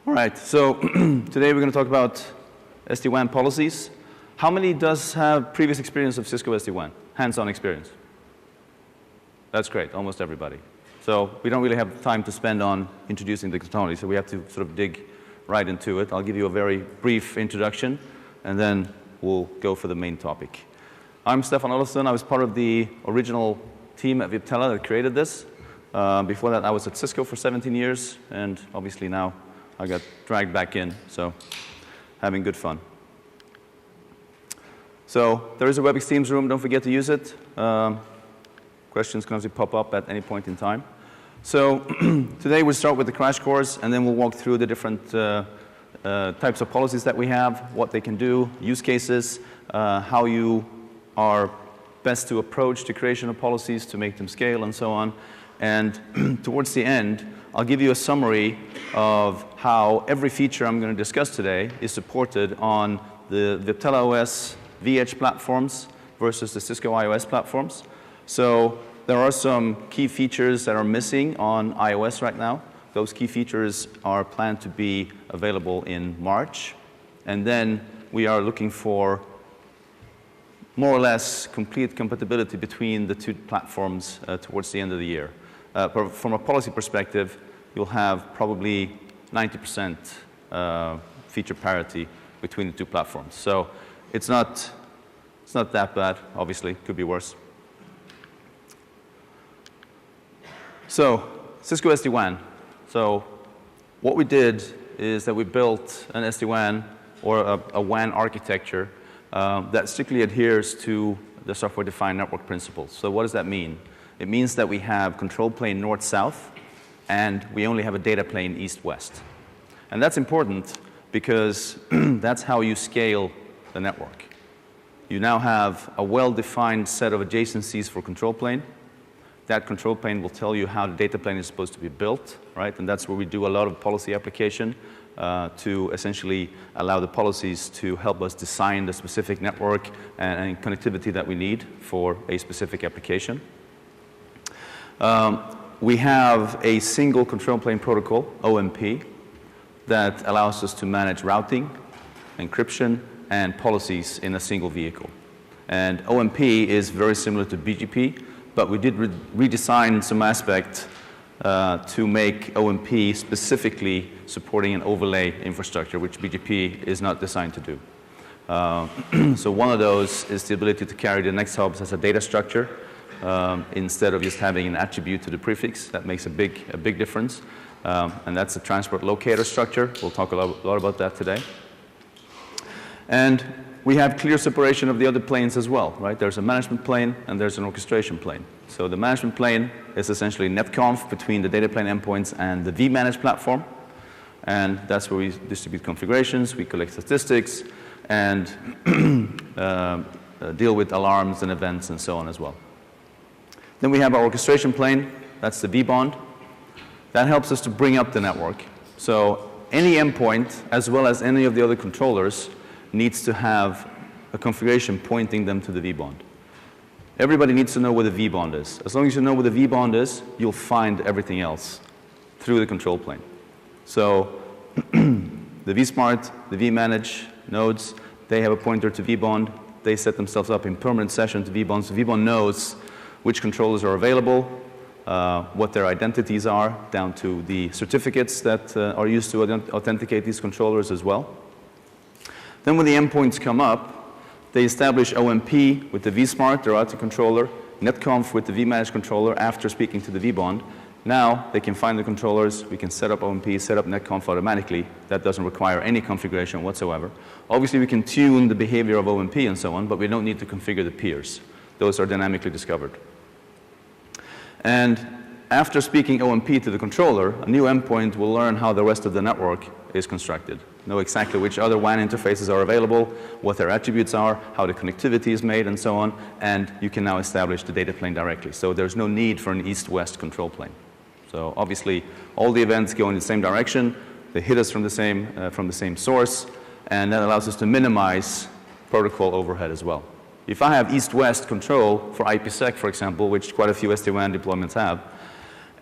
All right, so today we're going to talk about SD-WAN policies. How many does have previous experience of Cisco SD-WAN, hands-on experience? That's great, almost everybody. So we don't really have time to spend on introducing the technology, so we have to sort of dig right into it. I'll give you a very brief introduction, and then we'll go for the main topic. I'm Stefan Olofsson. I was part of the original team at DGTL that created this. Before that, I was at Cisco for 17 years, and obviously now I got dragged back in, so having good fun. So there is a WebEx Teams room. Don't forget to use it. Questions can obviously pop up at any point in time. So today we'll start with the crash course, and then we'll walk through the different types of policies that we have, what they can do, use cases, how you are best to approach the creation of policies to make them scale, and so on. And towards the end, I'll give you a summary of how every feature I'm going to discuss today is supported on the DGTL OS VH platforms versus the Cisco iOS platforms. So there are some key features that are missing on iOS right now. Those key features are planned to be available in March. And then we are looking for more or less complete compatibility between the two platforms towards the end of the year. From a policy perspective, you'll have probably 90% feature parity between the two platforms. So it's not that bad, obviously. Could be worse. So Cisco SD-WAN. So what we did is that we built an SD-WAN or a WAN architecture that strictly adheres to the software-defined network principles. So what does that mean? It means that we have control plane north-south, and we only have a data plane east-west. And that's important because that's how you scale the network. You now have a well-defined set of adjacencies for control plane. That control plane will tell you how the data plane is supposed to be built, right? And that's where we do a lot of policy application to essentially allow the policies to help us design the specific network and connectivity that we need for a specific application. We have a single control plane protocol, OMP, that allows us to manage routing, encryption, and policies in a single vehicle. And OMP is very similar to BGP, but we did redesign some aspect to make OMP specifically supporting an overlay infrastructure, which BGP is not designed to do. So one of those is the ability to carry the next hubs as a data structure instead of just having an attribute to the prefix. That makes a big difference. And that's a transport locator structure. We'll talk a lot about that today. And we have clear separation of the other planes as well, right? There's a management plane and there's an orchestration plane. So the management plane is essentially netconf between the data plane endpoints and the vManage platform. And that's where we distribute configurations, we collect statistics, and deal with alarms and events and so on as well. Then we have our orchestration plane. That's the vBond. That helps us to bring up the network. So any endpoint, as well as any of the other controllers, needs to have a configuration pointing them to the vBond. Everybody needs to know where the vBond is. As long as you know where the vBond is, you'll find everything else through the control plane. So the vSmart, the vManage nodes, they have a pointer to vBond. They set themselves up in permanent session to vBond. So vBond knows which controllers are available, what their identities are, down to the certificates that are used to authenticate these controllers as well. Then when the endpoints come up, they establish OMP with the vSmart, their routing controller, netconf with the vManage controller after speaking to the vBond. Now they can find the controllers, we can set up OMP, set up netconf automatically. That doesn't require any configuration whatsoever. Obviously we can tune the behavior of OMP and so on, but we don't need to configure the peers. Those are dynamically discovered. And after speaking OMP to the controller, a new endpoint will learn how the rest of the network is constructed. Know exactly which other WAN interfaces are available, what their attributes are, how the connectivity is made, and so on. And you can now establish the data plane directly. So there's no need for an east-west control plane. So obviously, all the events go in the same direction. They hit us from the same source. And that allows us to minimize protocol overhead as well. If I have east-west control for IPsec, for example, which quite a few SD-WAN deployments have,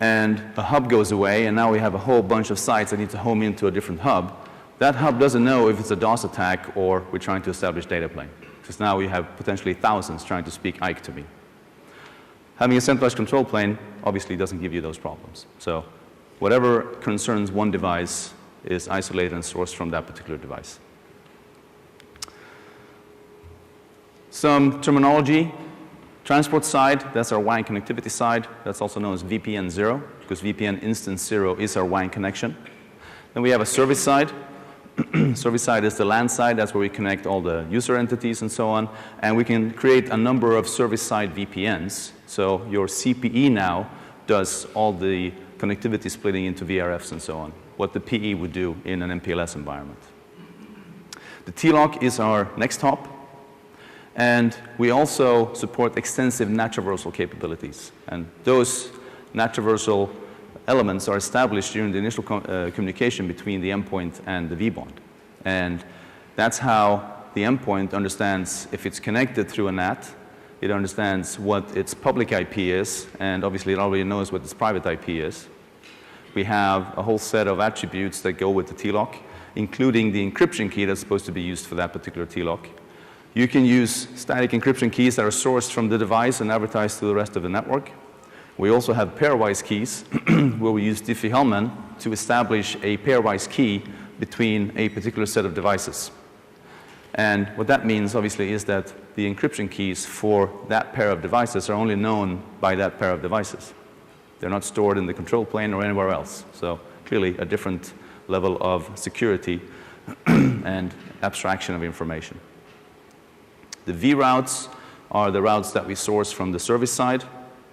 and a hub goes away, and now we have a whole bunch of sites that need to home into a different hub, that hub doesn't know if it's a DOS attack or we're trying to establish data plane. Because now we have potentially thousands trying to speak Ike to me. Having a centralized control plane obviously doesn't give you those problems. So whatever concerns one device is isolated and sourced from that particular device. Some terminology. Transport side, that's our WAN connectivity side. That's also known as VPN 0, because VPN instance 0 is our WAN connection. Then we have a service side. Service side is the LAN side. That's where we connect all the user entities and so on. And we can create a number of service side VPNs. So your CPE now does all the connectivity splitting into VRFs and so on, what the PE would do in an MPLS environment. The TLOC is our next hop. And we also support extensive NAT traversal capabilities. And those NAT traversal elements are established during the initial communication between the endpoint and the vBond. And that's how the endpoint understands if it's connected through a NAT, it understands what its public IP is, and obviously it already knows what its private IP is. We have a whole set of attributes that go with the TLOC, including the encryption key that's supposed to be used for that particular TLOC. You can use static encryption keys that are sourced from the device and advertised to the rest of the network. We also have pairwise keys where we use Diffie-Hellman to establish a pairwise key between a particular set of devices. And what that means, obviously, is that the encryption keys for that pair of devices are only known by that pair of devices. They're not stored in the control plane or anywhere else. So clearly a different level of security and abstraction of information. The V routes are the routes that we source from the service side.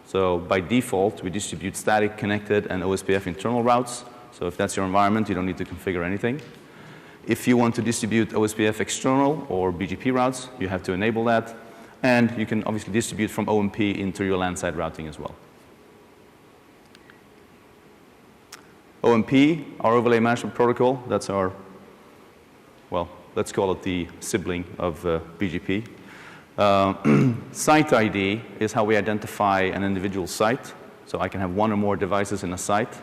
So by default, we distribute static, connected, and OSPF internal routes. So if that's your environment, you don't need to configure anything. If you want to distribute OSPF external or BGP routes, you have to enable that. And you can obviously distribute from OMP into your LAN side routing as well. OMP, our overlay management protocol, that's our, well, let's call it the sibling of BGP. Site ID is how we identify an individual site. So I can have one or more devices in a site.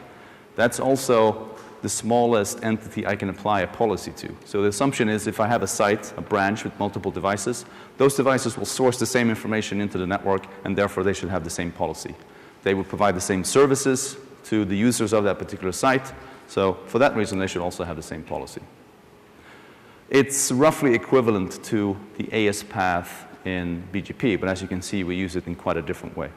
That's also the smallest entity I can apply a policy to. So the assumption is if I have a site, a branch with multiple devices, those devices will source the same information into the network, and therefore they should have the same policy. They will provide the same services to the users of that particular site. So for that reason, they should also have the same policy. It's roughly equivalent to the AS path in BGP, but as you can see, we use it in quite a different way.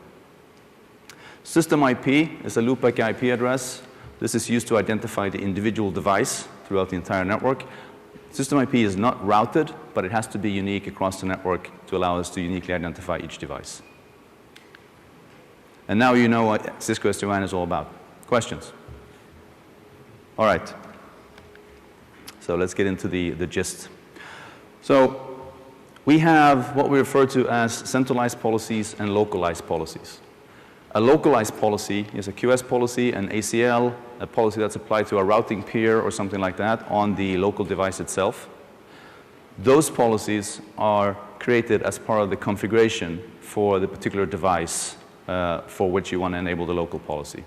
System IP is a loopback IP address. This is used to identify the individual device throughout the entire network. System IP is not routed, but it has to be unique across the network to allow us to uniquely identify each device. And now you know what Cisco SD-WAN is all about. Questions? All right. So let's get into the gist. So we have what we refer to as centralized policies and localized policies. A localized policy is a QS policy, an ACL, a policy that's applied to a routing peer or something like that on the local device itself. Those policies are created as part of the configuration for the particular device for which you want to enable the local policy.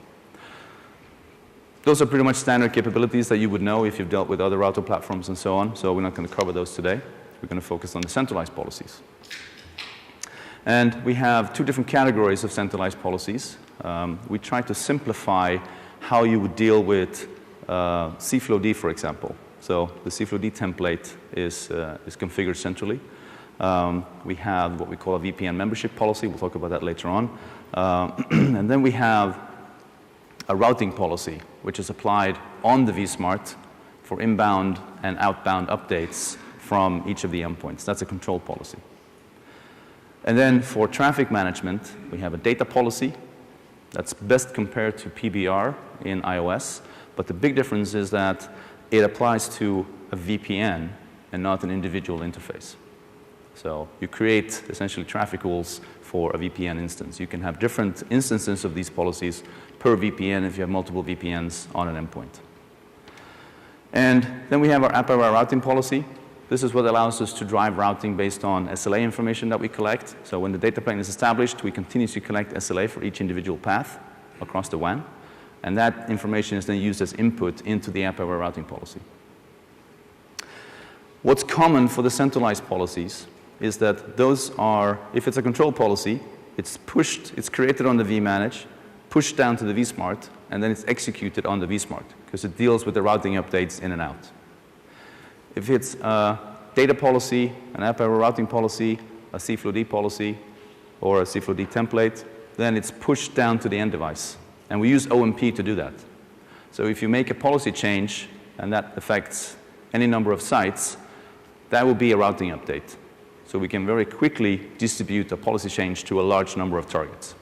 Those are pretty much standard capabilities that you would know if you've dealt with other router platforms and so on, so we're not going to cover those today. We're going to focus on the centralized policies. And we have two different categories of centralized policies. We try to simplify how you would deal with CFLOD, for example. So the CFLOD template is configured centrally. We have what we call a VPN membership policy. We'll talk about that later on. And then we have a routing policy, which is applied on the vSmart for inbound and outbound updates from each of the endpoints. That's a control policy. And then for traffic management, we have a data policy that's best compared to PBR in iOS. But the big difference is that it applies to a VPN and not an individual interface. So you create essentially traffic rules for a VPN instance. You can have different instances of these policies per VPN if you have multiple VPNs on an endpoint. And then we have our app-aware routing policy. This is what allows us to drive routing based on SLA information that we collect. So when the data plane is established, we continuously collect SLA for each individual path across the WAN. And that information is then used as input into the app-aware routing policy. What's common for the centralized policies is that those are, if it's a control policy, it's created on the vManage, pushed down to the vSmart, and then it's executed on the vSmart, because it deals with the routing updates in and out. If it's a data policy, an app-aware routing policy, a CFLOD policy, or a CFLOD template, then it's pushed down to the end device. And we use OMP to do that. So if you make a policy change, and that affects any number of sites, that will be a routing update. So we can very quickly distribute a policy change to a large number of targets.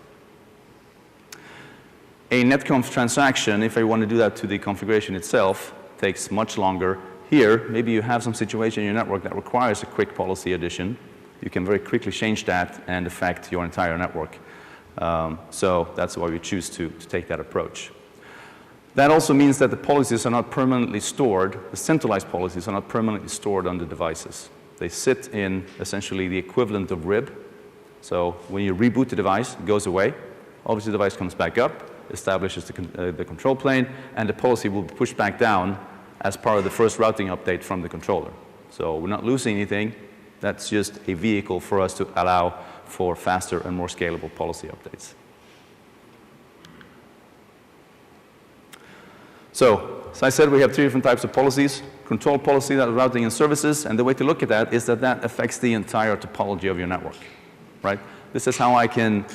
A netconf transaction, if I want to do that to the configuration itself, takes much longer. Here, maybe you have some situation in your network that requires a quick policy addition. You can very quickly change that and affect your entire network. So that's why we choose to take that approach. That also means that the policies are not permanently stored, the centralized policies are not permanently stored on the devices. They sit in essentially the equivalent of RIB. So when you reboot the device, it goes away. Obviously, the device comes back up, establishes the control plane, and the policy will be pushed back down as part of the first routing update from the controller. So we're not losing anything. That's just a vehicle for us to allow for faster and more scalable policy updates. So, as I said, we have three different types of policies. Control policy, that is routing and services, and the way to look at that is that that affects the entire topology of your network, right? This is how I can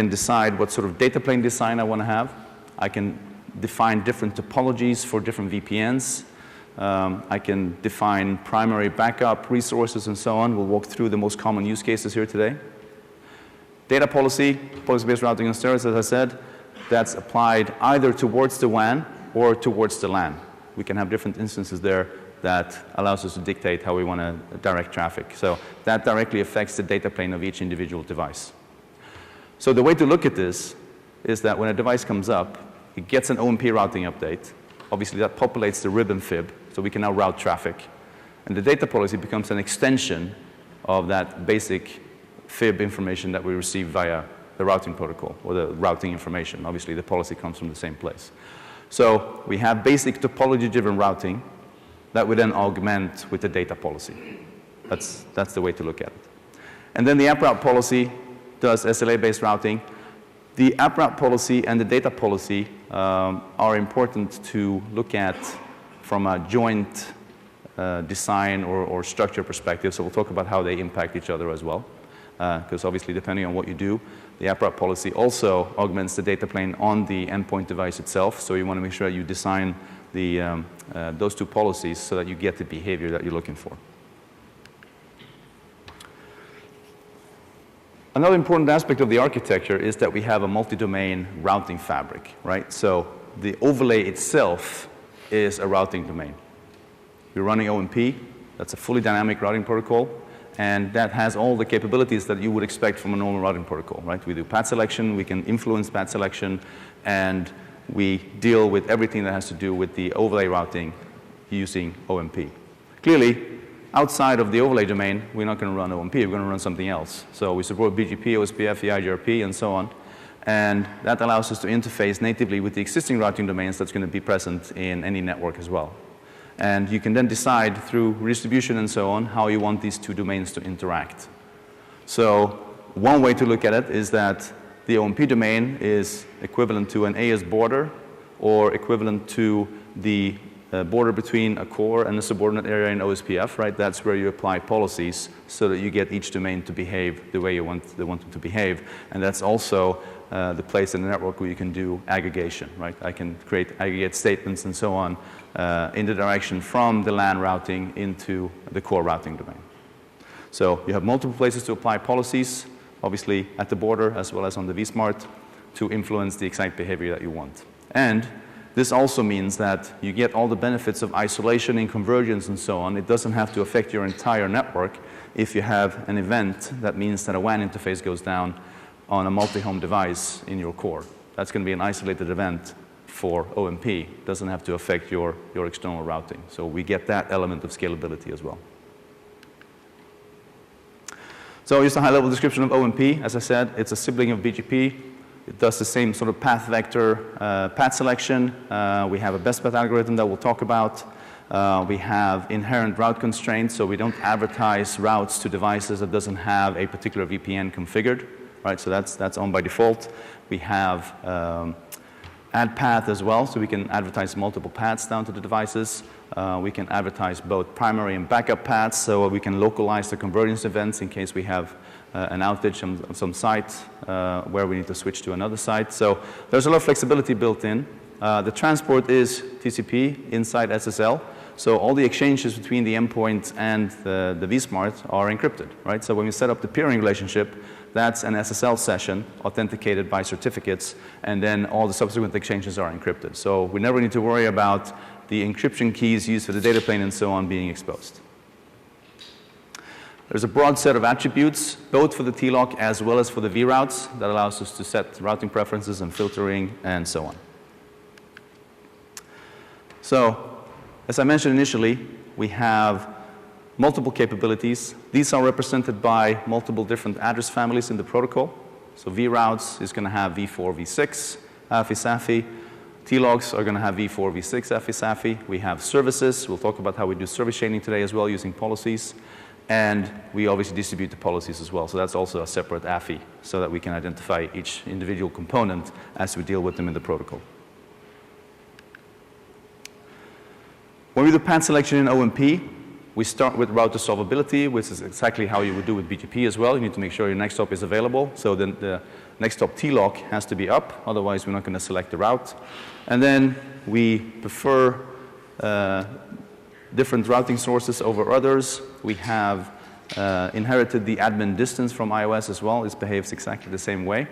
decide what sort of data plane design I want to have. I can define different topologies for different VPNs. I can define primary backup resources and so on. We'll walk through the most common use cases here today. Data policy, policy-based routing and service, as I said, that's applied either towards the WAN or towards the LAN. We can have different instances there that allows us to dictate how we want to direct traffic. So that directly affects the data plane of each individual device. So the way to look at this is that when a device comes up, it gets an OMP routing update. Obviously, that populates the RIB and FIB, so we can now route traffic. And the data policy becomes an extension of that basic FIB information that we receive via the routing protocol, or the routing information. Obviously, the policy comes from the same place. So we have basic topology-driven routing that we then augment with the data policy. That's the way to look at it. And then the app route policy does SLA-based routing. The app route policy and the data policy are important to look at from a joint design or structure perspective. So we'll talk about how they impact each other as well. Because obviously, depending on what you do, the app route policy also augments the data plane on the endpoint device itself. So you want to make sure you design those two policies so that you get the behavior that you're looking for. Another important aspect of the architecture is that we have a multi-domain routing fabric, right? So the overlay itself is a routing domain. You're running OMP. That's a fully dynamic routing protocol. And that has all the capabilities that you would expect from a normal routing protocol, right? We do path selection, we can influence path selection, and we deal with everything that has to do with the overlay routing using OMP. Clearly, outside of the overlay domain, we're not going to run OMP, we're going to run something else. So we support BGP, OSPF, EIGRP, and so on. And that allows us to interface natively with the existing routing domains that's going to be present in any network as well. And you can then decide through redistribution and so on how you want these two domains to interact. So one way to look at it is that the OMP domain is equivalent to an AS border or equivalent to the border between a core and a subordinate area in OSPF, right? That's where you apply policies so that you get each domain to behave the way you want them to behave. And that's also the place in the network where you can do aggregation, right? I can create aggregate statements and so on in the direction from the LAN routing into the core routing domain. So you have multiple places to apply policies, obviously at the border as well as on the vSmart, to influence the exact behavior that you want. And this also means that you get all the benefits of isolation and convergence and so on. It doesn't have to affect your entire network if you have an event that means that a WAN interface goes down on a multi-home device in your core. That's going to be an isolated event for OMP. It doesn't have to affect your external routing. So we get that element of scalability as well. So just a high-level description of OMP. As I said, it's a sibling of BGP. It does the same sort of path vector path selection. We have a best path algorithm that we'll talk about. We have inherent route constraints, so we don't advertise routes to devices that doesn't have a particular VPN configured, right? So that's on by default. We have add path as well, so we can advertise multiple paths down to the devices. We can advertise both primary and backup paths, so we can localize the convergence events in case we have an outage on some site where we need to switch to another site. So there's a lot of flexibility built in. The transport is TCP inside SSL. So all the exchanges between the endpoint and the vSmart are encrypted, right? So when we set up the peering relationship, that's an SSL session authenticated by certificates, and then all the subsequent exchanges are encrypted. So we never need to worry about the encryption keys used for the data plane and so on being exposed. There's a broad set of attributes, both for the TLOC as well as for the vRoutes, that allows us to set routing preferences and filtering and so on. So, as I mentioned initially, we have multiple capabilities. These are represented by multiple different address families in the protocol. So vRoutes is going to have v4, v6 AFI-SAFI. TLOCs are going to have v4, v6 AFI-SAFI. We have services. We'll talk about how we do service chaining today as well using policies. And we obviously distribute the policies as well. So that's also a separate AFI so that we can identify each individual component as we deal with them in the protocol. When we do path selection in OMP, we start with router solvability, which is exactly how you would do with BGP as well. You need to make sure your next hop is available. So then the next hop TLOC has to be up. Otherwise, we're not going to select the route. And then we prefer different routing sources over others. We have inherited the admin distance from iOS as well. It behaves exactly the same way.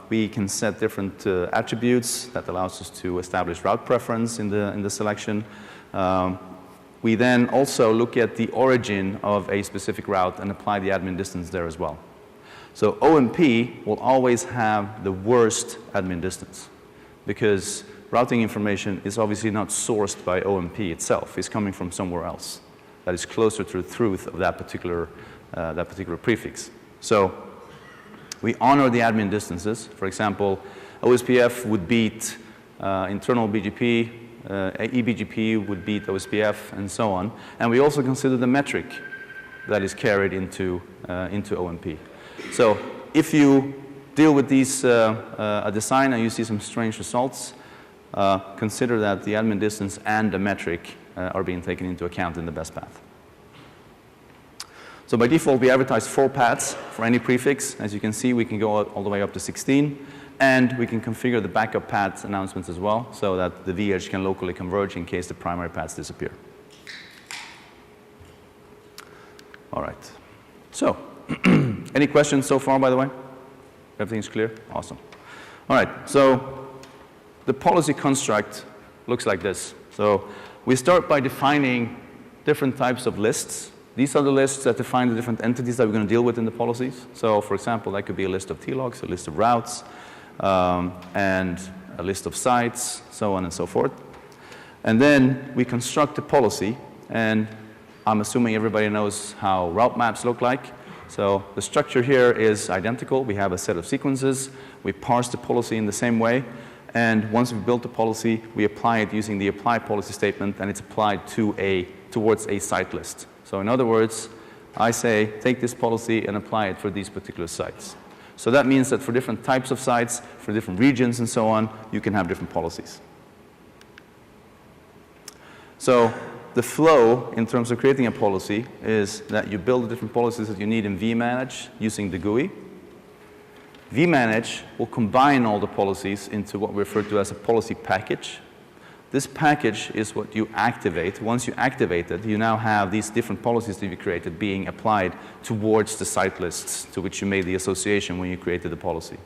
We can set different attributes that allows us to establish route preference in the selection. We then also look at the origin of a specific route and apply the admin distance there as well. So OMP will always have the worst admin distance because routing information is obviously not sourced by OMP itself. It's coming from somewhere else that is closer to the truth of that particular prefix. So we honor the admin distances. For example, OSPF would beat internal BGP, eBGP would beat OSPF, and so on. And we also consider the metric that is carried into OMP. So if you deal with these a design and you see some strange results, consider that the admin distance and the metric are being taken into account in the best path. So by default, we advertise 4 paths for any prefix. As you can see, we can go all the way up to 16. And we can configure the backup paths announcements as well, so that the V-edge can locally converge in case the primary paths disappear. All right. So, any questions so far, by the way? Everything's clear? Awesome. All right. So, the policy construct looks like this. So, we start by defining different types of lists. These are the lists that define the different entities that we're going to deal with in the policies. So, for example, that could be a list of TLOCs, a list of routes, and a list of sites, so on and so forth. And then we construct a policy, and I'm assuming everybody knows how route maps look like. So the structure here is identical. We have a set of sequences. We parse the policy in the same way. And once we've built the policy, we apply it using the apply policy statement, and it's applied towards a site list. So in other words, I say, take this policy and apply it for these particular sites. So that means that for different types of sites, for different regions and so on, you can have different policies. So the flow in terms of creating a policy is that you build the different policies that you need in vManage using the GUI. vManage will combine all the policies into what we refer to as a policy package. This package is what you activate. Once you activate it, you now have these different policies that you created being applied towards the site lists to which you made the association when you created the policy.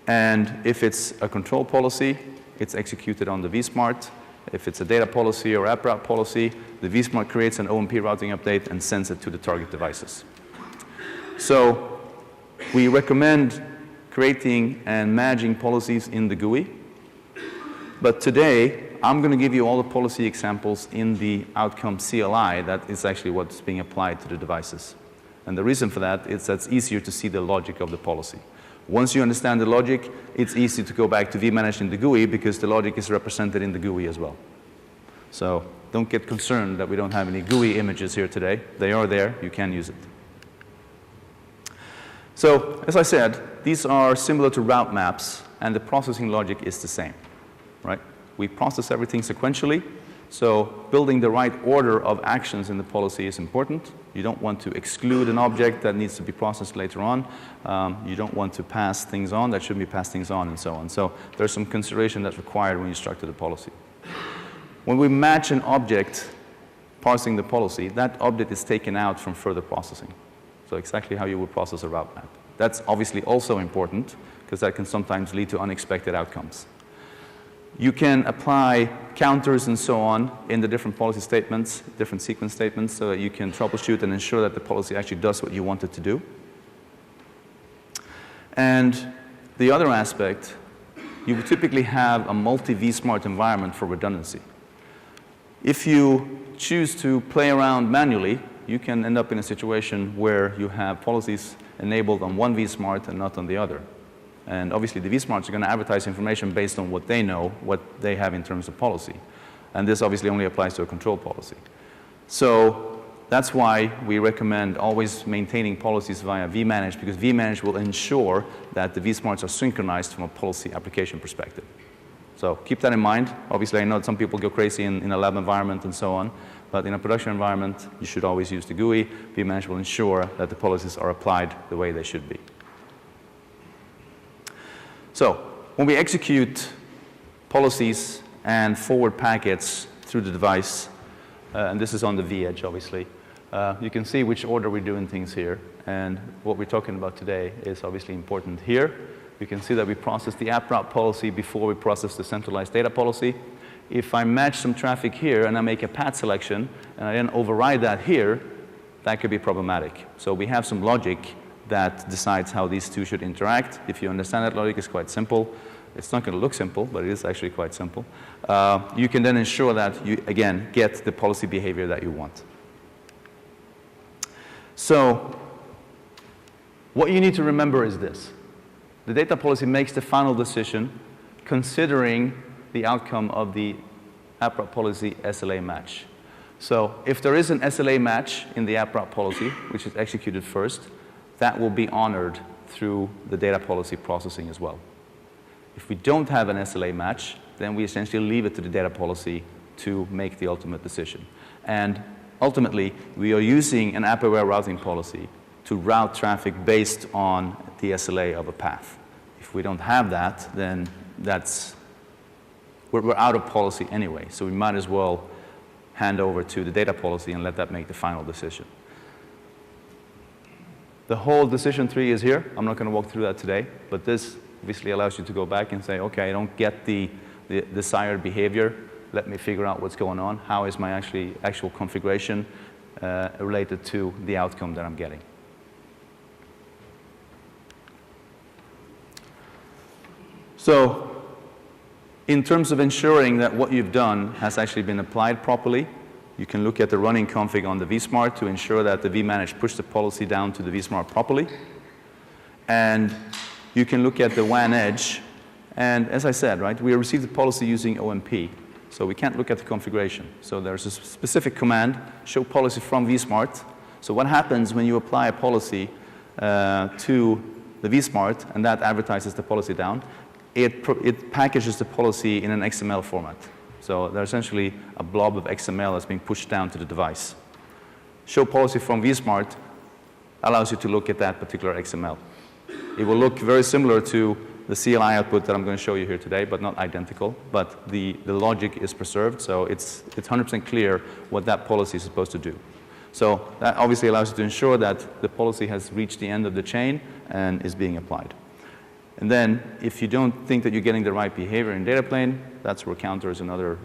And if it's a control policy, it's executed on the vSmart. If it's a data policy or app route policy, the vSmart creates an OMP routing update and sends it to the target devices. So we recommend creating and managing policies in the GUI. But today, I'm going to give you all the policy examples in the outcome CLI that is actually what's being applied to the devices. And the reason for that is that it's easier to see the logic of the policy. Once you understand the logic, it's easy to go back to vManage in the GUI because the logic is represented in the GUI as well. So don't get concerned that we don't have any GUI images here today. They are there. You can use it. So as I said, these are similar to route maps, and the processing logic is the same, right? We process everything sequentially. So building the right order of actions in the policy is important. You don't want to exclude an object that needs to be processed later on. You don't want to pass things on that shouldn't be passed things on, and so on. So there's some consideration that's required when you structure the policy. When we match an object parsing the policy, that object is taken out from further processing. So exactly how you would process a route map. That's obviously also important because that can sometimes lead to unexpected outcomes. You can apply counters and so on in the different policy statements, different sequence statements, so that you can troubleshoot and ensure that the policy actually does what you want it to do. And the other aspect, you would typically have a multi-vSmart environment for redundancy. If you choose to play around manually, you can end up in a situation where you have policies enabled on one vSmart and not on the other. And obviously, the vSmarts are going to advertise information based on what they know, what they have in terms of policy. And this obviously only applies to a control policy. So that's why we recommend always maintaining policies via vManage, because vManage will ensure that the vSmarts are synchronized from a policy application perspective. So keep that in mind. Obviously, I know that some people go crazy in a lab environment and so on. But in a production environment, you should always use the GUI. vManage will ensure that the policies are applied the way they should be. So when we execute policies and forward packets through the device, and this is on the V-edge, obviously, you can see which order we're doing things here. And what we're talking about today is obviously important here. You can see that we process the app route policy before we process the centralized data policy. If I match some traffic here and I make a path selection and I then override that here, that could be problematic. So we have some logic that decides how these two should interact. If you understand that logic, it's quite simple. It's not going to look simple, but it is actually quite simple. You can then ensure that you, again, get the policy behavior that you want. So what you need to remember is this. The data policy makes the final decision considering the outcome of the app route policy SLA match. So if there is an SLA match in the app route policy, which is executed first, that will be honored through the data policy processing as well. If we don't have an SLA match, then we essentially leave it to the data policy to make the ultimate decision. And ultimately, we are using an app-aware routing policy to route traffic based on the SLA of a path. If we don't have that, then we're out of policy anyway, so we might as well hand over to the data policy and let that make the final decision. The whole decision tree is here. I'm not going to walk through that today, but this obviously allows you to go back and say, okay, I don't get the desired behavior. Let me figure out what's going on. How is my actual configuration related to the outcome that I'm getting? So in terms of ensuring that what you've done has actually been applied properly, you can look at the running config on the vSmart to ensure that the vManage pushed the policy down to the vSmart properly. And you can look at the WAN edge. And as I said, right, we received the policy using OMP. So we can't look at the configuration. So there's a specific command, show policy from vSmart. So what happens when you apply a policy to the vSmart and that advertises the policy down? It packages the policy in an XML format. So there's essentially a blob of XML that's being pushed down to the device. Show policy from vSmart allows you to look at that particular XML. It will look very similar to the CLI output that I'm going to show you here today, but not identical. But the logic is preserved, so it's 100% clear what that policy is supposed to do. So that obviously allows you to ensure that the policy has reached the end of the chain and is being applied. And then, if you don't think that you're getting the right behavior in data plane, that's where counters and other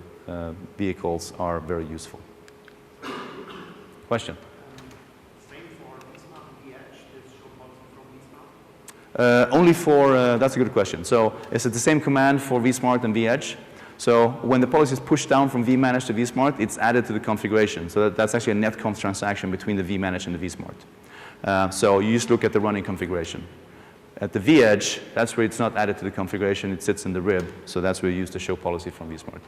vehicles are very useful. Question? Same for vSmart and the edge, this show policy from vSmart? Only for, that's a good question. So is it the same command for vSmart and vEdge? So when the policy is pushed down from vManage to vSmart, it's added to the configuration. So that's actually a netconf transaction between the vManage and the vSmart. So you just look at the running configuration. At the V-edge, that's where it's not added to the configuration, it sits in the rib, so that's where we use the show policy from vSmart.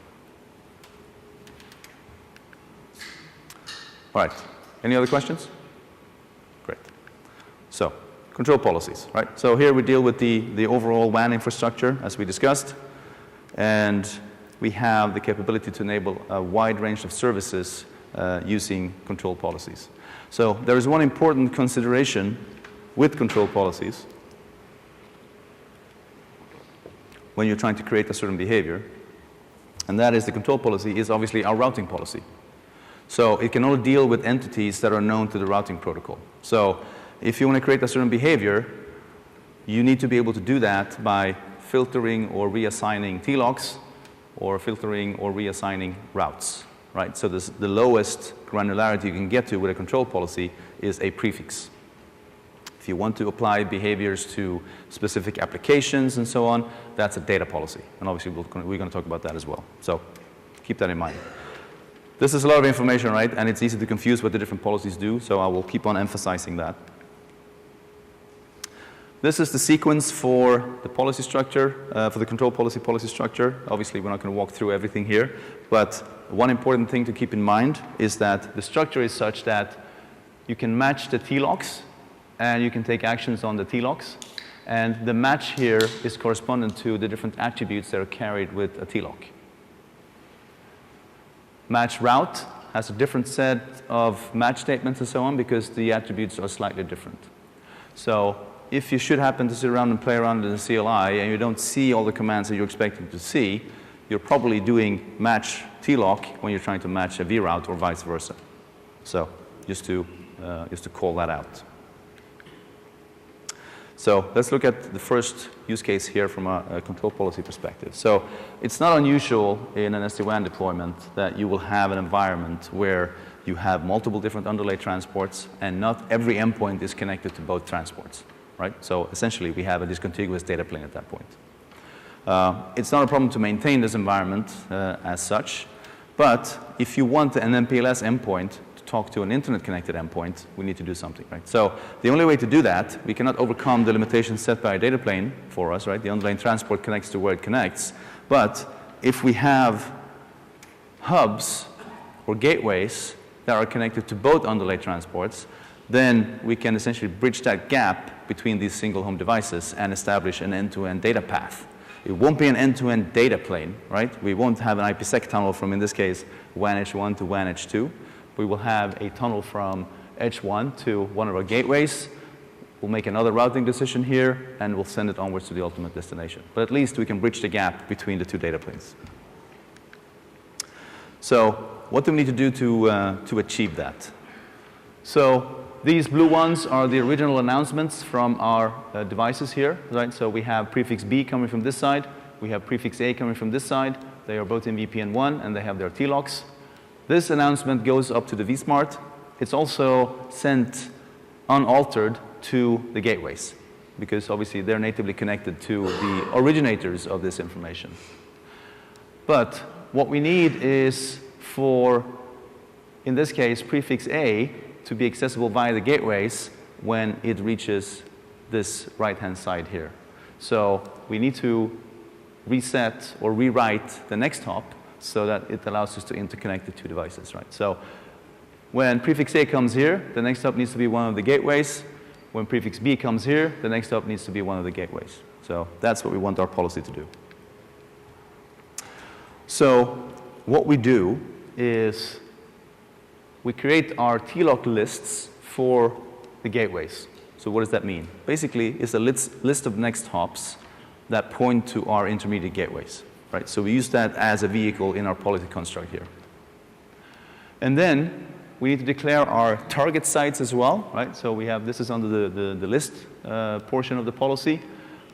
All right, any other questions? Great. So, control policies, right? So here we deal with the overall WAN infrastructure, as we discussed, and we have the capability to enable a wide range of services using control policies. So there is one important consideration with control policies when you're trying to create a certain behavior, and that is the control policy is obviously our routing policy. So it can only deal with entities that are known to the routing protocol. So if you want to create a certain behavior, you need to be able to do that by filtering or reassigning TLOCs or filtering or reassigning routes, right? So the lowest granularity you can get to with a control policy is a prefix. If you want to apply behaviors to specific applications and so on, that's a data policy. And obviously, we're going to talk about that as well. So keep that in mind. This is a lot of information, right? And it's easy to confuse what the different policies do, so I will keep on emphasizing that. This is the sequence for the policy structure, for the control policy structure. Obviously, we're not going to walk through everything here, but one important thing to keep in mind is that the structure is such that you can match the TLOCs and you can take actions on the TLOCs. And the match here is correspondent to the different attributes that are carried with a TLOC. Match route has a different set of match statements and so on because the attributes are slightly different. So if you should happen to sit around and play around in the CLI and you don't see all the commands that you're expecting to see, you're probably doing match TLOC when you're trying to match a vRoute or vice versa. So just to call that out. So let's look at the first use case here from a control policy perspective. So it's not unusual in an SD-WAN deployment that you will have an environment where you have multiple different underlay transports and not every endpoint is connected to both transports, right? So essentially we have a discontiguous data plane at that point. It's not a problem to maintain this environment as such, but if you want an MPLS endpoint talk to an internet-connected endpoint, we need to do something, right? So the only way to do that, we cannot overcome the limitations set by a data plane for us, right? The underlying transport connects to where it connects. But if we have hubs or gateways that are connected to both underlay transports, then we can essentially bridge that gap between these single home devices and establish an end-to-end data path. It won't be an end-to-end data plane, right? We won't have an IPsec tunnel from, in this case, WAN edge 1 to WAN edge 2. We will have a tunnel from edge 1 to one of our gateways. We'll make another routing decision here, and we'll send it onwards to the ultimate destination. But at least we can bridge the gap between the two data planes. So what do we need to do to achieve that? So these blue ones are the original announcements from our devices here, right? So we have prefix B coming from this side. We have prefix A coming from this side. They are both in VPN 1, and they have their TLOCs. This announcement goes up to the vSmart. It's also sent unaltered to the gateways because obviously they're natively connected to the originators of this information. But what we need is for, in this case, prefix A to be accessible via the gateways when it reaches this right-hand side here. So we need to reset or rewrite the next hop so that it allows us to interconnect the two devices, right? So when prefix A comes here, the next hop needs to be one of the gateways. When prefix B comes here, the next hop needs to be one of the gateways. So that's what we want our policy to do. So what we do is we create our TLOC lists for the gateways. So what does that mean? Basically, it's a list of next hops that point to our intermediate gateways. Right, so we use that as a vehicle in our policy construct here. And then we need to declare our target sites as well, right? So we have, this is under the list portion of the policy.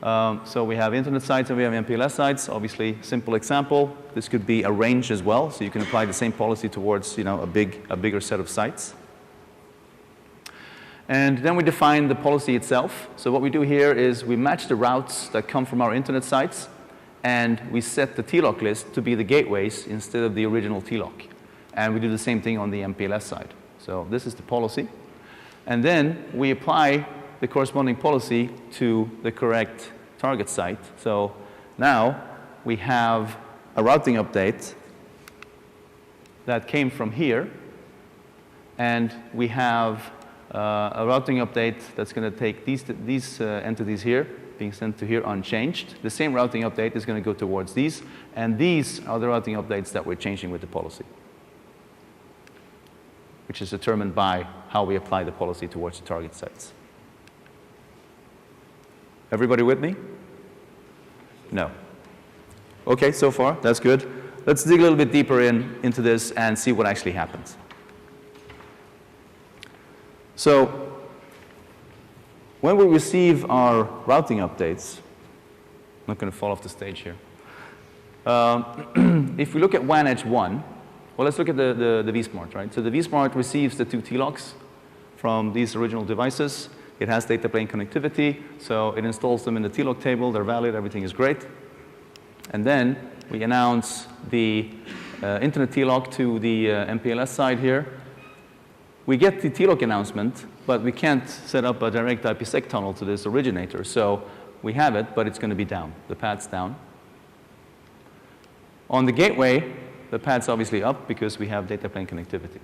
So we have internet sites and we have MPLS sites. Obviously, simple example. This could be a range as well, so you can apply the same policy towards, a bigger set of sites. And then we define the policy itself. So what we do here is we match the routes that come from our internet sites, and we set the TLOC list to be the gateways instead of the original TLOC. And we do the same thing on the MPLS side. So this is the policy. And then we apply the corresponding policy to the correct target site. So now we have a routing update that came from here, and we have a routing update that's going to take these entities here, being sent to here unchanged. The same routing update is going to go towards these, and these are the routing updates that we're changing with the policy, which is determined by how we apply the policy towards the target sites. Everybody with me? No. Okay, so far, that's good. Let's dig a little bit deeper into this and see what actually happens. So when we receive our routing updates, I'm not going to fall off the stage here. If we look at WAN Edge 1, well, let's look at the vSmart, right? So the vSmart receives the 2 TLOCs from these original devices. It has data plane connectivity, so it installs them in the TLOC table. They're valid, everything is great. And then we announce the internet TLOC to the MPLS side here. We get the TLOC announcement, but we can't set up a direct IPsec tunnel to this originator. So we have it, but it's going to be down. The pad's down. On the gateway, the pad's obviously up because we have data plane connectivity.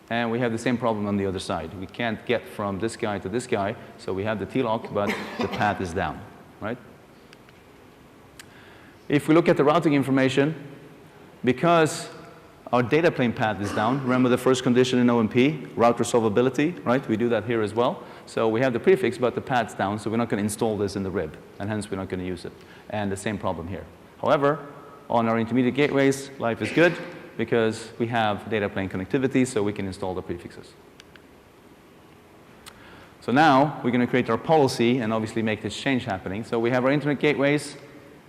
And we have the same problem on the other side. We can't get from this guy to this guy, so we have the TLOC, but the path is down, right? If we look at the routing information, because our data plane path is down, remember the first condition in OMP, route resolvability, right? We do that here as well. So we have the prefix, but the path's down, so we're not going to install this in the RIB, and hence we're not going to use it. And the same problem here. However, on our intermediate gateways, life is good, because we have data plane connectivity, so we can install the prefixes. So now we're going to create our policy and obviously make this change happening. So we have our internet gateways,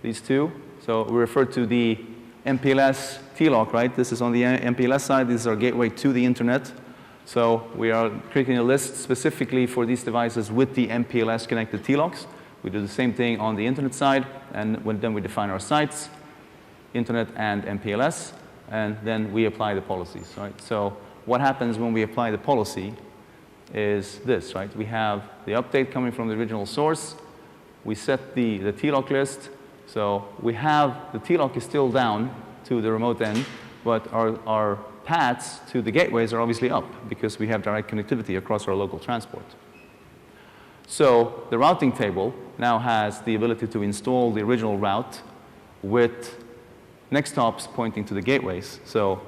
these two. So we refer to the MPLS TLOC, right? This is on the MPLS side. This is our gateway to the internet. So we are creating a list specifically for these devices with the MPLS connected TLOCs. We do the same thing on the internet side, and then we define our sites, internet and MPLS, and then we apply the policies, right? So what happens when we apply the policy is this, right? We have the update coming from the original source. We set the TLOC list. So we have the TLOC is still down to the remote end, but our paths to the gateways are obviously up because we have direct connectivity across our local transport. So the routing table now has the ability to install the original route with next hops pointing to the gateways. So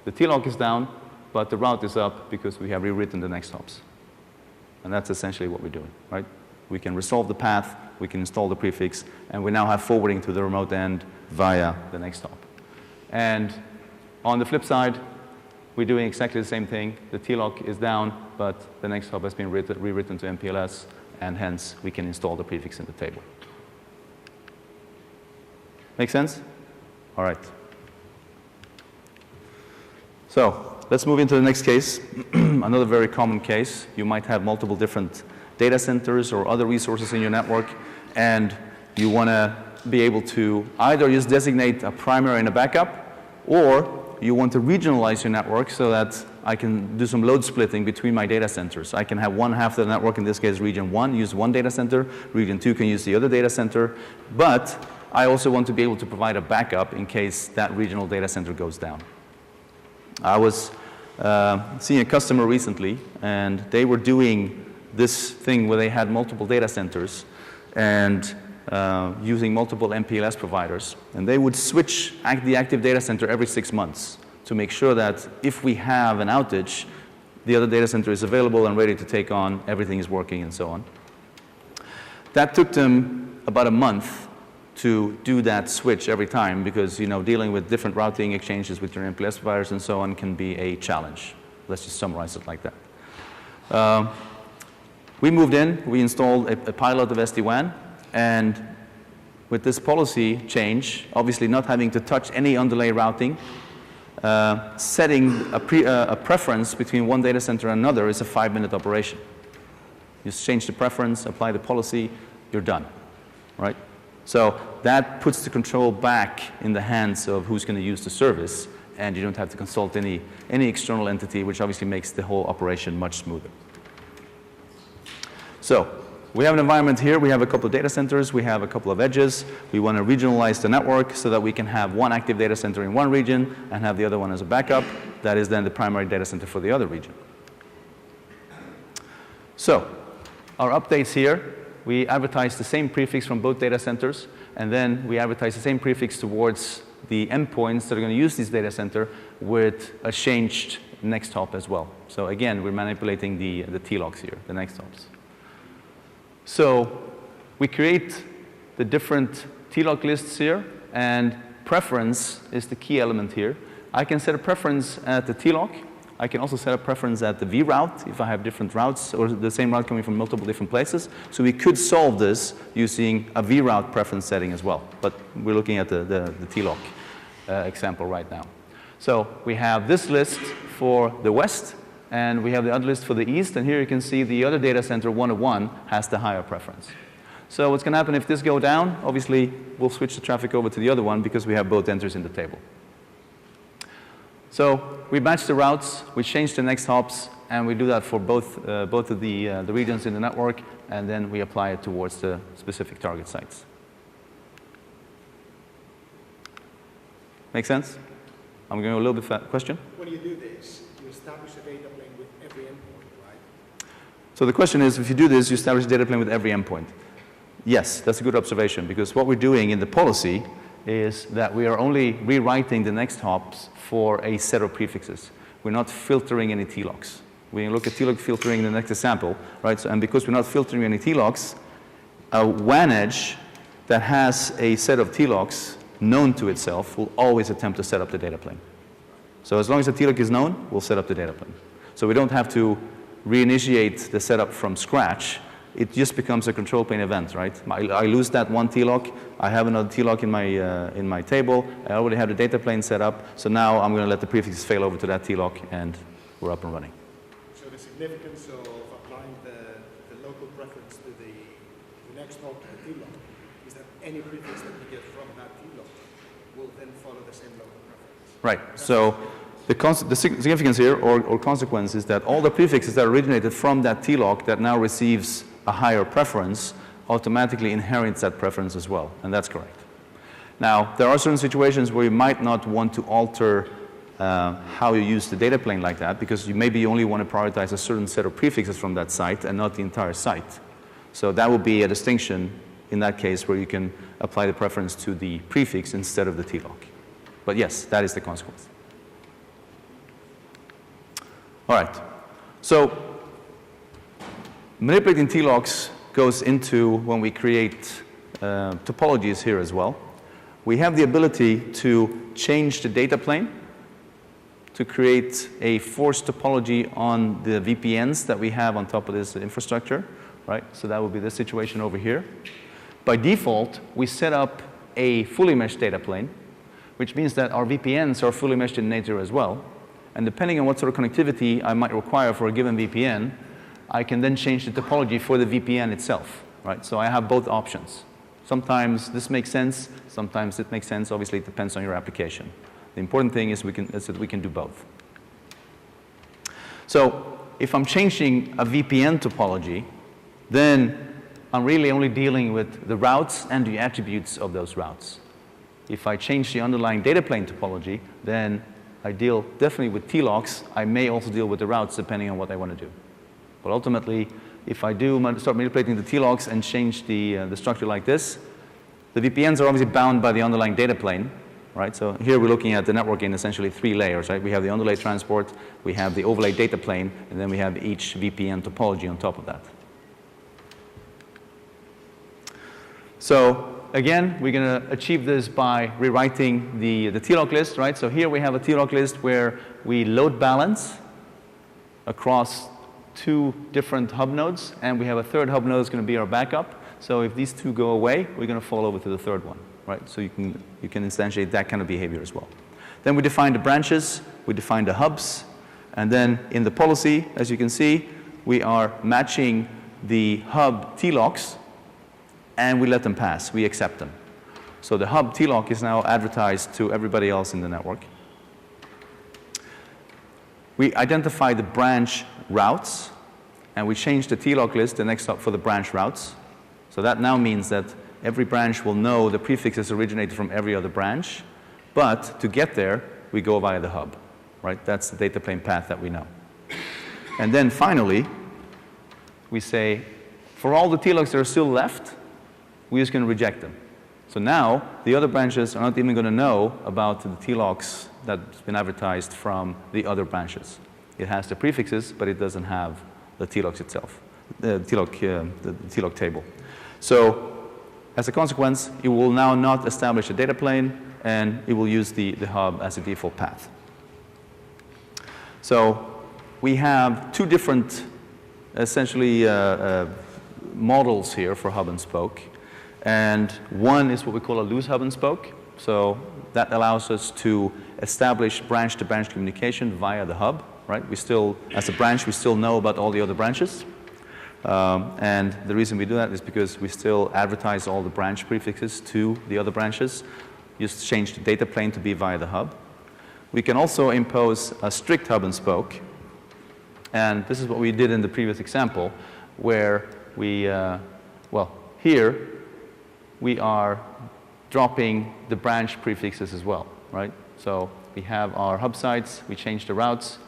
the TLOC is down, but the route is up because we have rewritten the next hops. And that's essentially what we're doing, right? We can resolve the path, we can install the prefix, and we now have forwarding to the remote end via the next hop. And on the flip side, we're doing exactly the same thing. The TLOC is down, but the next hop has been rewritten to MPLS, and hence we can install the prefix in the table. Make sense? All right. So let's move into the next case. Another very common case. You might have multiple different data centers or other resources in your network, and you want to be able to either just designate a primary and a backup, or you want to regionalize your network so that I can do some load splitting between my data centers. I can have one half of the network, in this case region 1, use one data center, region 2 can use the other data center, but I also want to be able to provide a backup in case that regional data center goes down. I was seeing a customer recently, and they were doing this thing where they had multiple data centers and using multiple MPLS providers. And they would switch the active data center every 6 months to make sure that if we have an outage, the other data center is available and ready to take on, everything is working, and so on. That took them about a month to do that switch every time because, you know, dealing with different routing exchanges with your MPLS providers and so on can be a challenge. Let's just summarize it like that. We moved in, we installed a pilot of SD-WAN, and with this policy change, obviously not having to touch any underlay routing, setting a preference between one data center and another is a 5-minute operation. You just change the preference, apply the policy, you're done, right? So that puts the control back in the hands of who's going to use the service, and you don't have to consult any external entity, which obviously makes the whole operation much smoother. So we have an environment here. We have a couple of data centers. We have a couple of edges. We want to regionalize the network so that we can have one active data center in one region and have the other one as a backup. That is then the primary data center for the other region. So our updates here, we advertise the same prefix from both data centers, and then we advertise the same prefix towards the endpoints that are going to use this data center with a changed next hop as well. So again, we're manipulating the TLOCs here, the next hops. So we create the different TLOC lists here, and preference is the key element here. I can set a preference at the TLOC. I can also set a preference at the vRoute if I have different routes or the same route coming from multiple different places. So we could solve this using a vRoute preference setting as well. But we're looking at the TLOC example right now. So we have this list for the west, and we have the other list for the east. And here you can see the other data center, 101, has the higher preference. So what's going to happen if this go down? Obviously, we'll switch the traffic over to the other one because we have both enters in the table. So we match the routes, we change the next hops, and we do that for both of the regions in the network, and then we apply it towards the specific target sites. Make sense? I'm going a little bit fast. Question? When you do this, you establish a data plane with every endpoint, right? So the question is, if you do this, you establish a data plane with every endpoint. Yes, that's a good observation, because what we're doing in the policy is that we are only rewriting the next hops for a set of prefixes. We're not filtering any TLOCs. We look at TLOC filtering in the next example, right? So, and because we're not filtering any TLOCs, a WAN edge that has a set of TLOCs known to itself will always attempt to set up the data plane. So as long as the TLOC is known, we'll set up the data plane. So we don't have to reinitiate the setup from scratch. It just becomes a control plane event, right? I lose that one TLOC. I have another TLOC in my table. I already have the data plane set up. So now I'm going to let the prefixes fail over to that TLOC, and we're up and running. So the significance of applying the local preference to the next hop to the TLOC is that any prefix that we get from that TLOC will then follow the same local preference. Right. So the significance here, or consequence, is that all the prefixes that originated from that TLOC that now receives a higher preference automatically inherits that preference as well, and that's correct. Now, there are certain situations where you might not want to alter how you use the data plane like that, because you maybe only want to prioritize a certain set of prefixes from that site and not the entire site. So that would be a distinction in that case where you can apply the preference to the prefix instead of the TLOC. But yes, that is the consequence. All right. So manipulating TLOCs goes into when we create topologies here as well. We have the ability to change the data plane to create a forced topology on the VPNs that we have on top of this infrastructure, right? So that would be this situation over here. By default, we set up a fully meshed data plane, which means that our VPNs are fully meshed in nature as well. And depending on what sort of connectivity I might require for a given VPN, I can then change the topology for the VPN itself, right? So I have both options. Sometimes this makes sense, sometimes it makes sense. Obviously, it depends on your application. The important thing is that we can do both. So if I'm changing a VPN topology, then I'm really only dealing with the routes and the attributes of those routes. If I change the underlying data plane topology, then I deal definitely with TLOCs. I may also deal with the routes depending on what I want to do. But ultimately, if I do start manipulating the TLOCs and change the structure like this, the VPNs are obviously bound by the underlying data plane, right? So here we're looking at the network in essentially 3 layers, right? We have the underlay transport, we have the overlay data plane, and then we have each VPN topology on top of that. So again, we're going to achieve this by rewriting the TLOC list, right? So here we have a TLOC list where we load balance across 2 different hub nodes, and we have a third hub node that's going to be our backup. So if these 2 go away, we're going to fall over to the third one, right? So you can instantiate that kind of behavior as well. Then we define the branches, we define the hubs, and then in the policy, as you can see, we are matching the hub TLOCs, and we let them pass. We accept them. So the hub TLOC is now advertised to everybody else in the network. We identify the branch routes, and we change the TLOC list, the next hop, for the branch routes. So that now means that every branch will know the prefixes originated from every other branch, but to get there, we go via the hub, right? That's the data plane path that we know. And then finally, we say, for all the TLOCs that are still left, we're just going to reject them. So now, the other branches are not even going to know about the TLOCs that's been advertised from the other branches. It has the prefixes, but it doesn't have the TLOCs itself, the TLOC table. So as a consequence, it will now not establish a data plane, and it will use the hub as a default path. So we have two different, essentially, models here for hub and spoke. And one is what we call a loose hub and spoke. So that allows us to establish branch-to-branch communication via the hub, right? We still, as a branch, we still know about all the other branches. And the reason we do that is because we still advertise all the branch prefixes to the other branches. Just change the data plane to be via the hub. We can also impose a strict hub and spoke. And this is what we did in the previous example, where we, well, here we are dropping the branch prefixes as well, right? So we have our hub sites, we change the routes,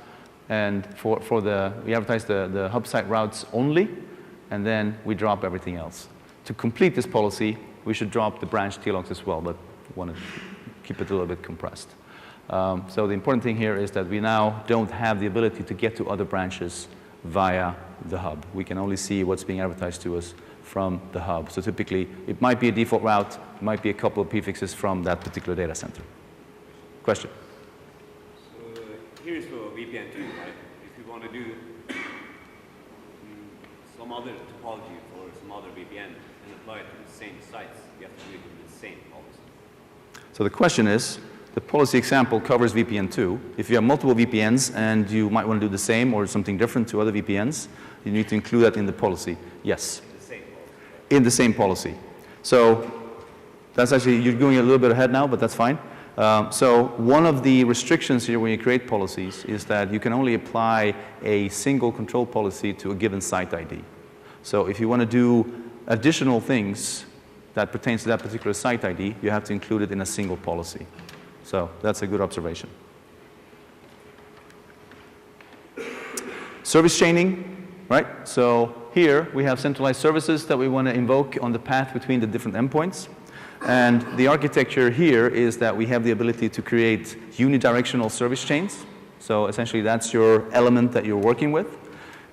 and we advertise the hub site routes only, and then we drop everything else. To complete this policy, we should drop the branch TLOCs as well, but we want to keep it a little bit compressed. So the important thing here is that we now don't have the ability to get to other branches via the hub. We can only see what's being advertised to us from the hub. So typically, it might be a default route, it might be a couple of prefixes from that particular data center. Question? So here's for VPN 2, right? If you want to do some other topology for some other VPN and apply it to the same sites, you have to do it in the same policy. So the question is, the policy example covers VPN 2. If you have multiple VPNs and you might want to do the same or something different to other VPNs, you need to include that in the policy. Yes. In the same policy. In the same policy. So that's actually, you're going a little bit ahead now, but that's fine. So one of the restrictions here when you create policies is that you can only apply a single control policy to a given site ID. So if you want to do additional things that pertains to that particular site ID, you have to include it in a single policy. So that's a good observation. Service chaining, right? So here we have centralized services that we want to invoke on the path between the different endpoints. And the architecture here is that we have the ability to create unidirectional service chains. So essentially that's your element that you're working with.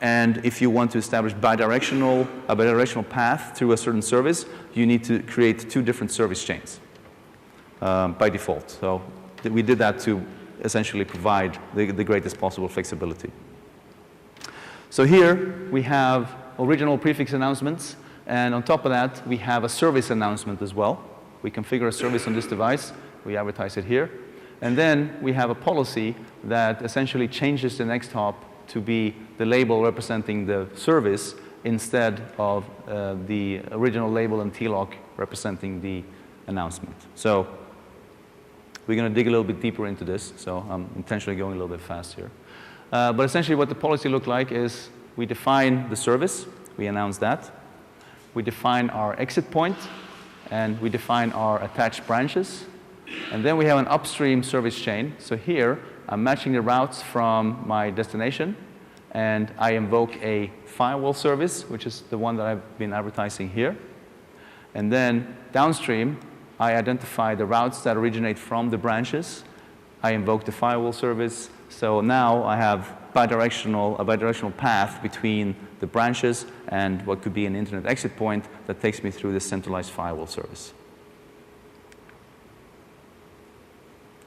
And if you want to establish a bidirectional path through a certain service, you need to create two different service chains by default. So we did that to essentially provide the greatest possible flexibility. So here we have original prefix announcements, and on top of that we have a service announcement as well. We configure a service on this device, we advertise it here, and then we have a policy that essentially changes the next hop to be the label representing the service instead of the original label and TLOC representing the announcement. So we're going to dig a little bit deeper into this, so I'm intentionally going a little bit fast here. But essentially what the policy looked like is we define the service, we announce that. We define our exit point, and we define our attached branches. And then we have an upstream service chain. So here I'm matching the routes from my destination, and I invoke a firewall service, which is the one that I've been advertising here. And then downstream, I identify the routes that originate from the branches. I invoke the firewall service. So now I have a bidirectional path between the branches and what could be an internet exit point that takes me through this centralized firewall service.